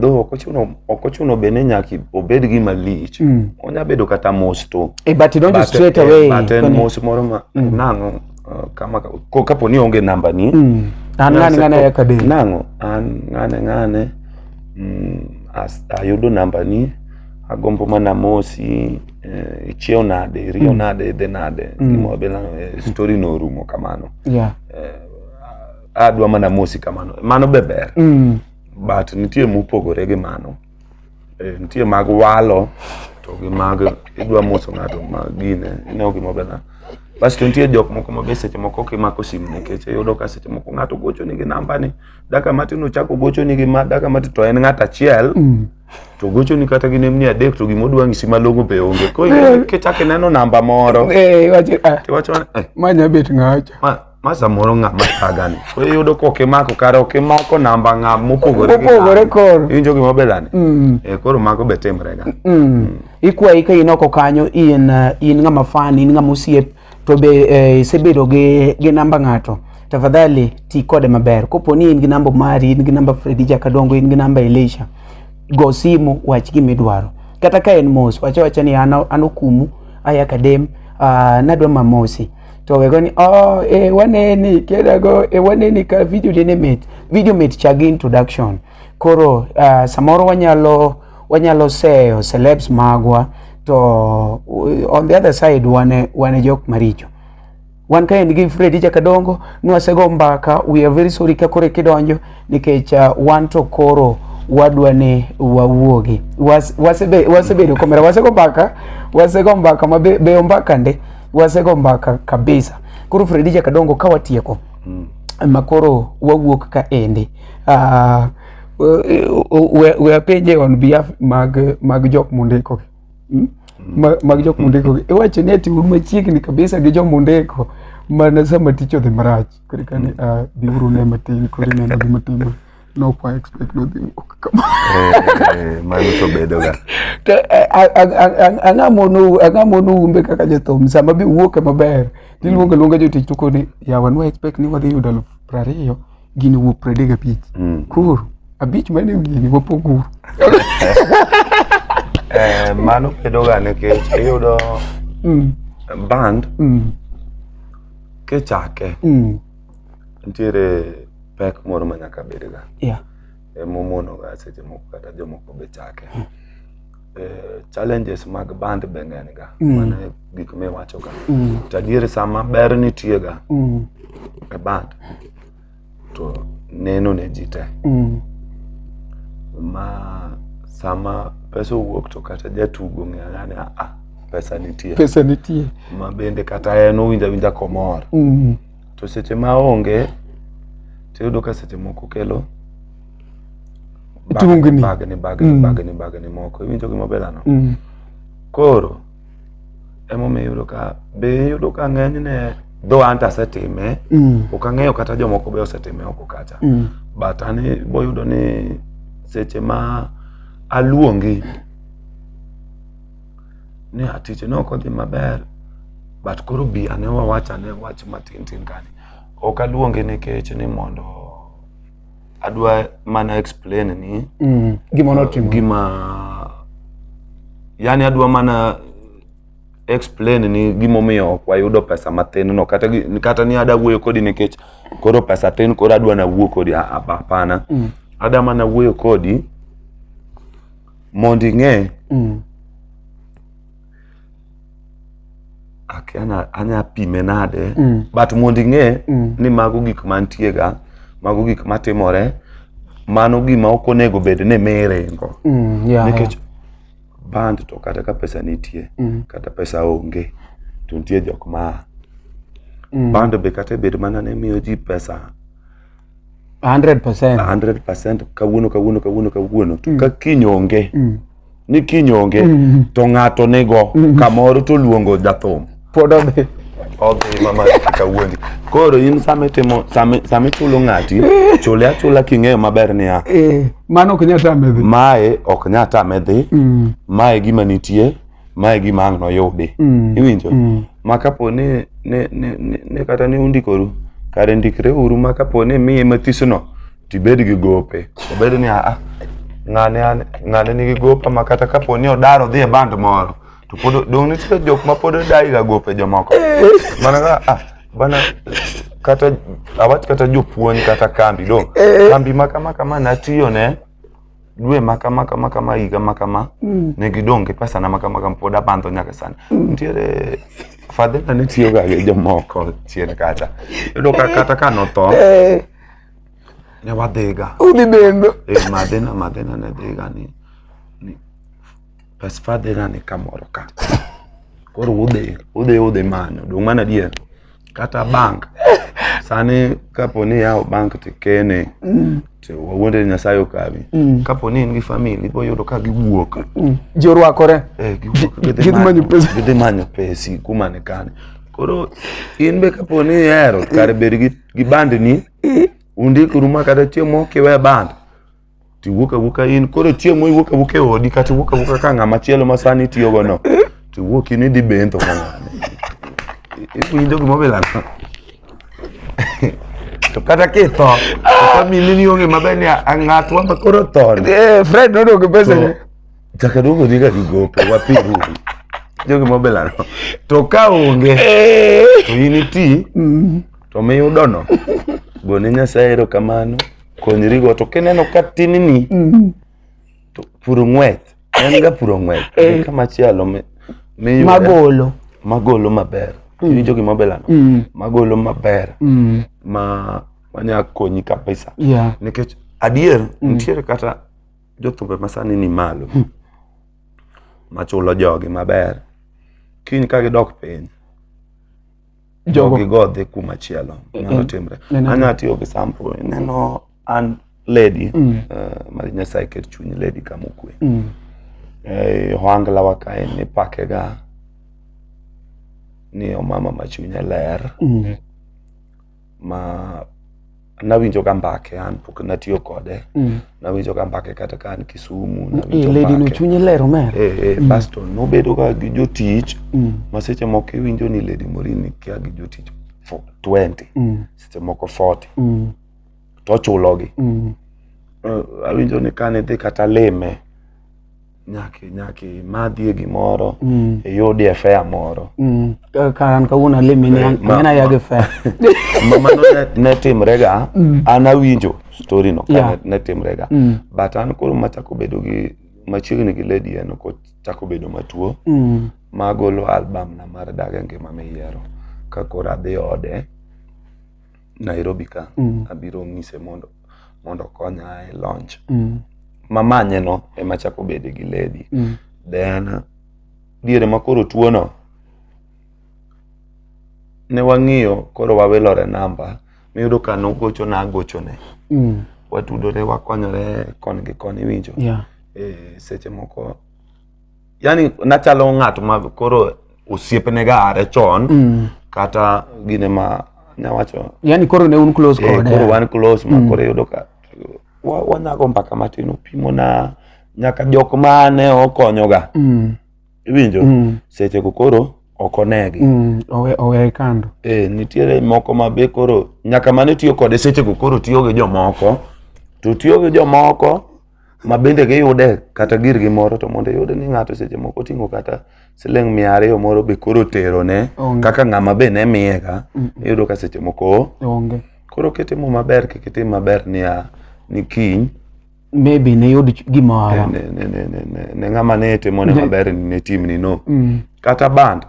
do okochuno bene nyaki obed gima lich onya bedo kata mos to but don't just straight away but en mos moro ma nango kama kapo ni onge namba ni ngane yakade nango ngane ayudo namba ni agombo mana mosi ichio nade rio nade de nade gimo bela story no rumo kamano adwa mana mosi kamano mano beber but nitie mopogore gi mano nitie mag walo to gi mag idwa moso ng'ato magine ino gimo bela Bas nitie jok moko mabe seche moko kimako simu nikech yudo ka seche moko ng'ato gocho nigi namba ni daka matin ochako gocho nigi daka matin to en ng'at achiel to gocho ni kata ginem ni adek to gimodwa ng'isi malongo be onge ko kichake neno namba moro wacho manya bet ng'acha ma samoro ng'ama tagani ko yudo ko kimako kare okimako namba ng'am mopogore koro injo gima belani koro mago be timrega ikwayi ka inoko kanyo in ng'ama fan in ng'ama osiep to be sebedo gi namba ng'ato tafadhali ti kode maber koponi in gi namba Omari in gi namba Freddy Jakadongo in gi namba Elisha go simu wach gimidwaro kata ka en mos wacha ni an okumu aya kadem nadwa mamosi to wego ni waneni kedago waneni ka video met chagi introduction koro samoro wanyalo seyo celebs magwa to on the other side wane jok maricho wan ka en gi Freddy Jakadongo nwasego mbaka we are very sorry ka kore kidonjo nikech wan to koro wadwane wawuogi wasebedo komera wasego mbaka mabe mbaka nde wasego mbaka kabisa koro Freddy Jakadongo ka watieko makoro wawuok ka ende we apenje on behalf mag jok mondeko mag jok mondeko iwacho ni ati un machiegni kabisa gi jok mondeko mana sama tich odhi marach koro kani biuru ne matin koro neno gi matin no kwa expect nothing mano to bedo ga ang'amono umbe kaka jathum sama bi wuok maber tiluonga jotich to koni yawan wa expect ni wadhi yudo 20 gini wuok 35 kuro abich mane gini wapoguru mano bedo ga nikech iyudo band kichake nitiere pek moro manyaka bedga momono ga seche moko kata jomoko be chake challenges mag band be ng'eny ga mana gik miwacho ga tadiere sama ber nitie ga e band to neno ne ji te ma sama pesa wuok to kata jatugo ng'ani pesa nitie ma bende kata en winja komor to seche ma onge tiyudo ka seche moko kelo bagni moko iwinjo gima belano koro emomiyo yudo ka ng'enyne dho anta setime ok ang'eyo kata jomoko be osetime oko kacha but ani boyudo ni seche ma aluongi ni atiche noko dhi maber but koro bi ane wach matin kani ok aluongi nikech ni mondo adwa mana explain ni yani adwa mana explain ni gimomiyo ok wayudo pesa matin no kata ni ada wuoyo kodi nikech koro pesa tin koro adwa na wuo kodi hapana ada mana wuoyo kodi mondi ng'e anya pime nade but mondi ng'e ni mago gik mantie ga mago gik matimore mano gima ok onego bed ne miringo nikech band to kata ka pesa nitie kata pesa onge to nitie jok ma band be kata bed mana ne miyo ji pesa 100% kawuono to ka kinyonge ni kinyonge to ng'ato nego kamoro to luongo jathum podobe mama kawuondi koro in same chulo ng'ati chule achula king'eyo maber niya mano ok nyata medhi mae ok nyata medhi mae gima nitie mae gima ang' noyudi iwinjo ma kapo ni kata ni undikoru kare ndikre uru ma kapo ni miye mathisno tibed gi gope obed ni ng'ane nigi gopa ma kata kapo ni odaro dhi e band moro to pod dong nitie jok ma pod dai ga gope jomoko mana bana kata awach kata jopuonj kata kambi dong kambi makama natiyo ne dwe makama higa makama ne gidong gi pesa na makama pod abandho nyaka sana nitiere fadhila nitiyo ga gi jomoko chien kacha yudo kata ka notho ne wadhiga udhi bendo madhina ne dhiga ni pes fadhila ni kamoro ka koro udhi manyo dong mana dier kata bank sani kaponi yawo bank tikene to wawuonde Nyasaye okawi kaponi in gi family ibo yudo ka giwuok jorwakore gidhi manyo pesi kuma ne kane koro in be kaponi hero kare bed gi bandni undikuru ma kata chiemo kiwe band tiwuok in koro chiemo iwuok e odi kata iwuok ka ng'ama chielo ma sani tiyogo no tiwuok in idhi bento kanane iwinjo gimobela to kata kitho family ni onge maber ni ng'atwa ma koro tho Fred nodog pesa ne Jakadongo diga gigope wapiru jogi mobela no to ka onge to initi to miyudo no gone Nyasaye erokamano konyrigo to kineno ka tinni to puro ng'wech en ga puro ng'wech kama chielo magolo maber iwinjo gimobela no magolo maber manya konyi kabisa nikech adier nitiere kata jothumbe masani ni malo machulo jogi maber kiny ka gidok piny jogi go dhi kuma chielo nyalo timre anya tiyo gi sample neno an lady mari Nyasaye ket chuny lady kama okwe ohangla wa kae ni pakega ni mama ma chunye ler ma nawinjo ga mbake an pok natiyo kode nawinjo ga mbake kata kan Kisumu nawinjo lady no chunye ler omer basto nobedo ga gi jotich ma seche moko iwinjo ni lady morini kia gi jotich 20 seche moko 40 to chulogi awinjo ni kane dhi kata leme nyaki madhie gimoro yodi e fair moro karan kawuono leme ni ng'ena yage fair mano ne timrega an awinjo story no ne timrega but an koro machako bedo gi machiegni gi lady eno ko chako bedo matuo magolo album na mar Daga Ngima Miyiero ka koro adhi ode Nairobi ka abiro ng'ise mondo konya e launch mamanye no ema chako bede gi lady then diere makoro tuo no ne wang'iyo koro wawilore namba miyudo ka nogocho na gochone watudore wakonyore kon gi kon iwinjo seche moko yani nachalo ng'at ma koro osiepne ga are chon kata gine ma nyawacho yani koro ne un close kode koro wan close ma koro yudo ka wanyago mbaka matino pimo na nyaka jok mane okonyoga iwinjo seche go koro okonegi owe kando nitiere moko mabe koro nyaka mane tiyo kode seche go koro tiyo gi jomoko to tiyo gi jomoko mabende giyude kata girgi moro to mondo yude ni ng'ato seche moko tingo kata siling 200 moro be koro tero ne kaka ng'ama be ne miyega yudo ka seche moko onge koro kitimo maber kitim maber ni kiny maybe ne yud gimoro ne ng'ama ne timo ne maber ne team ni no kata band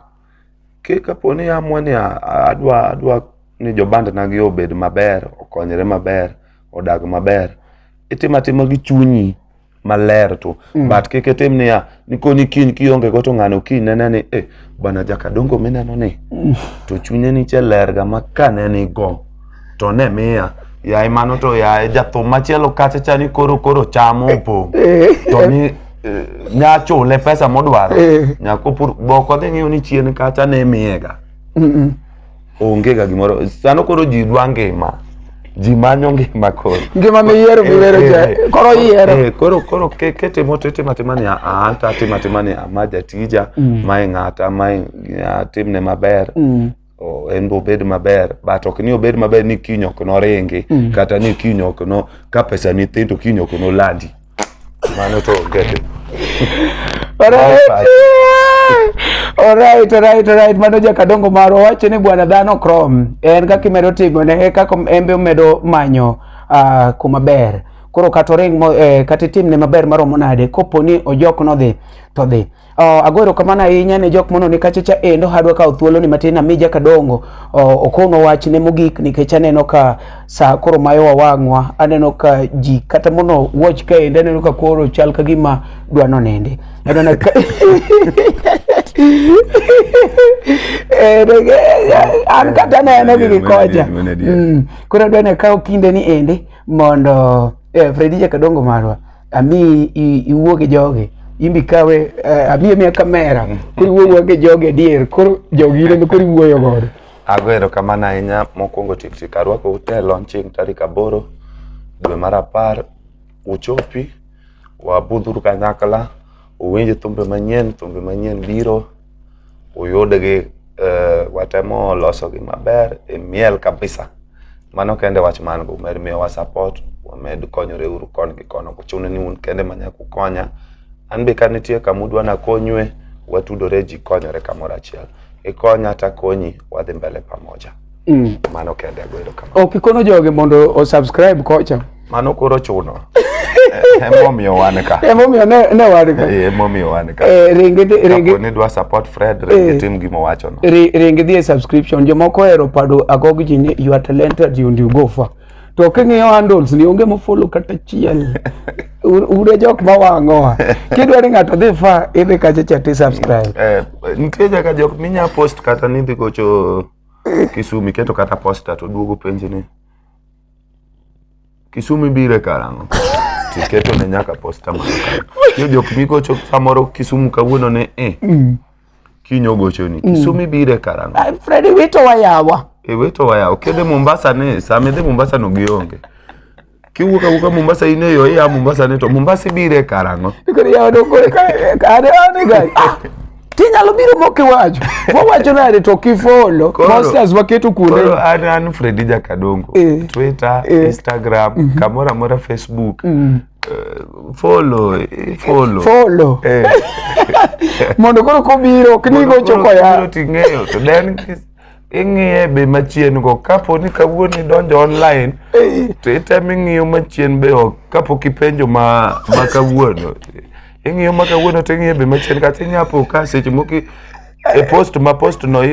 kaponi amwa ni adwa ni jo band na gi obed maber okonyre maber odag maber itima gi chunyi maler to but kitim ni koni kiny kionge go to ng'ano kiny nene ni bwana Jakadongo mineno ni to chunye ni ler ga makane ni go to ne miya ya mano to ya jathum machielo kacha chani koro chamo opong to ni nyachule pesa modwaro nyakopur boko dhi ng'iyo ni chien kacha ne miyega onge ga gimoro sano koro ji dwa ngima ji manyo ngima koro ngima miyiero koro yiero koro ketimo timatimani timatimani amaja tija mai ng'ata mai timne maber en bo bed maber but ok ni obed maber ni kinyo kono ringi kata ni kinyo kono ka pesa ni tento kinyo kono landi mano to gete alright mano Jakadongo maro wacho ni bwana dhano krom en kaka imedo timo ne kaka embe medo manyo kuma ber koro katoring kata timne maber maromo nade koponi ojok no dhi to dhi agoro kamana ahinya ne jok mono ni kachacha endo hadwa ka thuolo ni matin ami Jakadongo okono wach ne mogik nikech aneno ka sa koro mayo wawang'wa aneno ka ji kata mono watch ka endo aneno ka koro chal ka gima dwa no nende aneno ka An kata nene gikocha. Koro dwene kao kinde ni ende mondo Freddy Jakadongo marwa. Ami iwuok gi jogi. Imbi kawe ami kamera. Koro iwuok gi jogi dier. Koro jogi ne koro iwuoyo godo. Agwero kamana ahinya mokwongo tik arwako utelo chieng' tarik 8 dwe mar 10 uchopi wabudhuru kanyakla uwinj thumbe manyien biro uyudgi watemo loso gi maber miel kabisa mano kende wach man go mer miyo wa support wamed konyore uru kon gi kono kuchune ni un kende manyaku konya an be kanitie kamudwa na konywe watudore ji konyore kamoro achiel ikonya ta konyi wadhi mbele pamoja mano kende agwero kama okikono joge mondo o subscribe kocha mano koro chuno emomiyo wan ka emomiyo ne wan ka emomiyo wan ka ringe ni dwa support Fred ringe tim gimo wacho no ringe die subscription jomoko ero pado agog ji ni you are talented you go far to king'iyo handles ni onge mo follow kata chiel ure jok mawangoa kidwa ni ng'ato dhi fa idhi kacha chati subscribe nitie jaka jok minya post kata ni dhi gocho Kisumi keto kata posta to duogo penji ni Kisumi bire karang'o tiketo ne nyaka posta mano yo jok migocho samoro Kisumu kawuono ne kinyo gocho ni Kisumi bire karang'o Freddy wito wayawa weto waya kede Mombasa ne samedhe Mombasa no gionge kiwuka Mombasa ineyo ya Mombasa ne to Mombasa bire karang'o ikore ya do kore ka ane ga tinyalo biro moke wacho wacho nade to kifolo posters waketo kure an Freddy Jakadongo Twitter Instagram kamora Facebook follow mondo koro kobiro kinigo choko ya ting'eyo to den ing'iye be machien go kapo ni kawuoni donjo online to itemi ng'iyo machien be ok kapo kipenjo ma kawuono ing'iyo ma kawuono to ing'iye be machien kata inyapo ka seche moki post no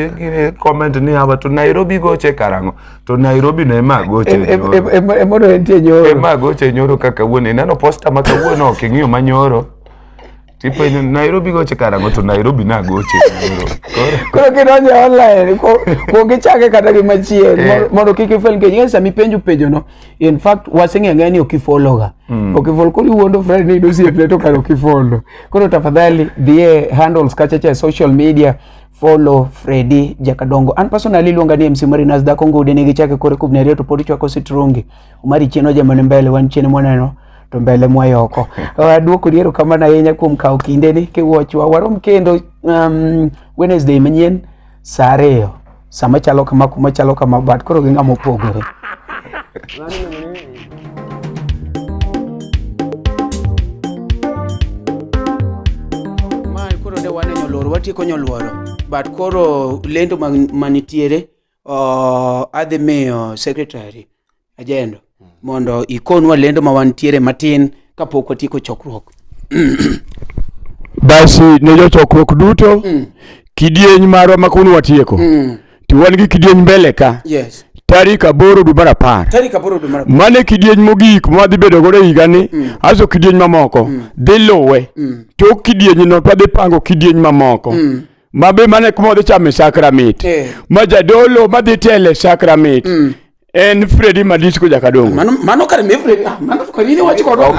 comment ni aba to Nairobi goche karang'o to Nairobi no ema goche emono entie nyoro ema goche nyoro kaka wuoni neno posta ma kawuono ok ing'iyo manyoro tipo Nairobi goche karang'o to Nairobi na goche koro kidonjo online ko gichake kata gi machien mondo kik ifel ke yesa mipenjo penjo no in fact waseng'e ni okifollow ga okifollow koro iwuondo friend ni dosie pleto karo okifollow koro tafadhali dhie handles kacha social media follow Freddy Jakadongo an personally luonga ni mcomarinash dhako ngude ni gichake kore kubne ariyo to podi chwako sitrungi Omari chieno jamane mbele wan chieno mwaneno to mbele mwayoko duoko diero kama na yenya kuom kao kinde ni kiwochwa warom kendo Wednesday manyien saa 2 sama chalo kama kuma chalo kama bat koro gi ng'amo pogore mai koro de wane nyoloro watieko nyoluoro bat koro lendo manitiere adhi miyo secretary agenda mondo ikonwa lendo ma wantiere matin kapok watieko chokruok basi ne jo chokruok duto kidieny marwa makunu watieko ti wan gi kidieny mbele ka yes tarik 8 dwe mar 10 mane kidieny mogik mwadhi bedo godo higani aso kidieny mamoko dhi luwe tok kidieny no twadhi pango kidieny mamoko mabe mane kuma wadhi chame sakramit ma jadolo madhi tele sakramit en Freddy Madisco Jakadongo mano kare me Freddy mano to karini wachi ko mano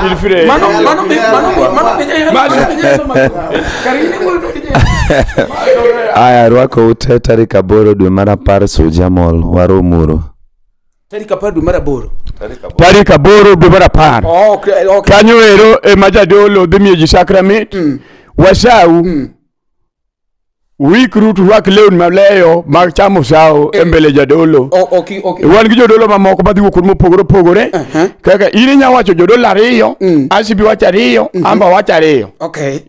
karini ko aya rwako ute tarik 8 dwe mar 10 sujamol waromuro tarik 10 dwe mar 8 tarik 8 dwe mar 10 okay kanyo ero e majadolo dhi miyo ji sakramit wasau week root rwak leun maleyo mag chamo sao embele jadolo okay wan gi jodolo mamoko badhi wuok mopogore kaka in nya wacho jodolo 2 asibi wacho 2 amba wacho 2 okay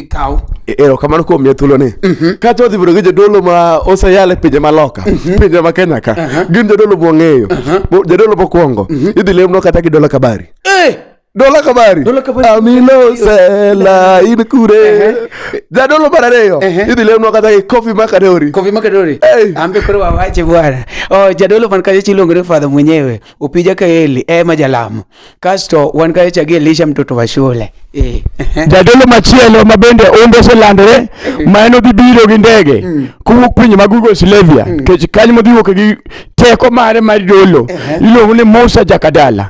kaw ero kamano kuom miyo thuolo ni kata odhi biro gi jodolo ma oseyale pinje maloka pinje ma Kenya ka gin jodolo mwang'eyo jodolo mokwongo idhi lemno kata gi dola kabari dola kabari amilo sela in kure jadolo mar 2 idhi lemno kata gi coffee makadori ambe koro wawache bwana jadolo man kaje chilongore father mwenyewe upija kaeli majalamo kasto wan kaje chagi Elisha mtoto wa shule Jadolo machielo mabende umbe oselandore ma en odhi biro gi ndege kowuok pinje mag Yugoslavia nikech kanyo modhi wuok gi teko mare mar dolo iluongo ni Musa Jakadala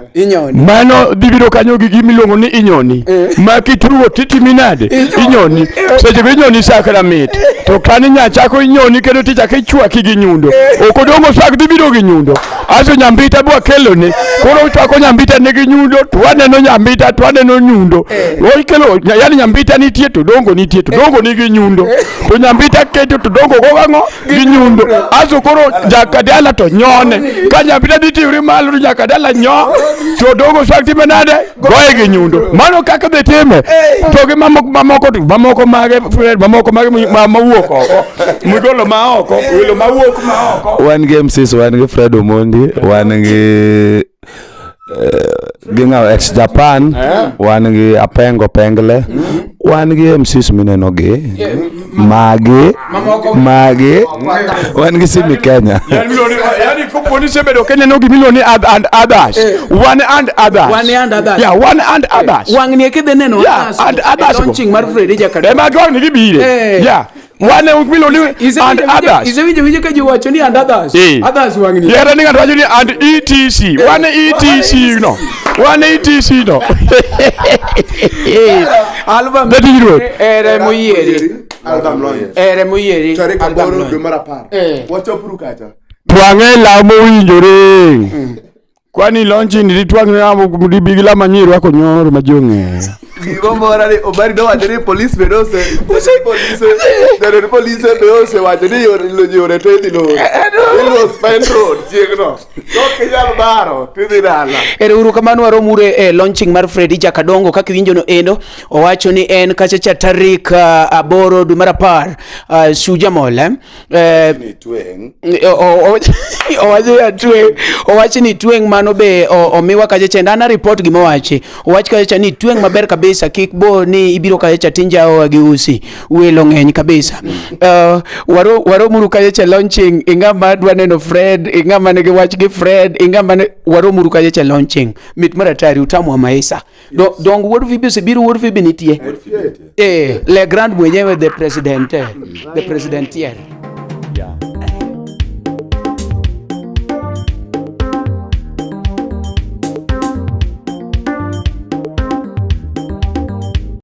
mano dhi biro kanyo gi gimiluongo ni inyoni ma kituo titimi nade inyoni seche go inyoni sakramit to kani nyachako inyoni kendo tichako ichwaki gi nyundo ok odongo sak dhi biro gi nyundo aso nyambita bwa kelone koro chwako nyambita nigi nyundo twaneno nyambita twaneno nyundo kelo yani nyambita nitie to dongo nitie to dongo nigi nyundo to nyambita keto to dongo gogango gi nyundo aso koro Jakadala to nyone ka nyambita ditiuri malo Jakadala nyo to dongo sak time nade goye gi nyundo mano kaka be time to gi mamoko mage Fred mamoko mage mawuok oko migolo ma oko wilo mawuok ma oko wan game sis wan gi Fred Omondi wan gi ginga ex Japan wan gi apengo pengle wan gi MCs mineno gi magi wan gi simi Kenya yani koponi sebedo Kenya no gi miloni and others one and others yeah one and others wang ni kede neno and others launching mar Freddy Jakadongo ema gwa ni gibire yeah one miloni and others ize ka jiwacho ni and others others wang ni yera ninga twacho ni and etc one etc no one etc no album ere moyeri album do marapar wacho puru kacha twange la mowinjore kwani launching ni twange amo bigila manyiro wako nyoro majong'e Omari ni Omari do wajeni police bedose police bedose wajeni yore tedi lo ilo spend road jiegno to kijal baro tidinala ere uru kamano waromure launching mar Freddy Jakadongo kaka winjo no endo owacho ni en kacha cha tarik 8 dwe mar 10 suja mole ni tweng owacho ni tweng mano be omiwa kacha chenda na report gima wachi owach kacha ni tweng maber kabisa kik bo ni ibiro kacha tinjao gi usi welo ng'eny kabisa waromuru kacha launching ingama dwaneno Fred ingama ne wach gi Fred ingama waromuru kacha launching mit maratari utamu wa maisha donc wuod video se biro wuod video nitie le grand mwenyewe the president here yeah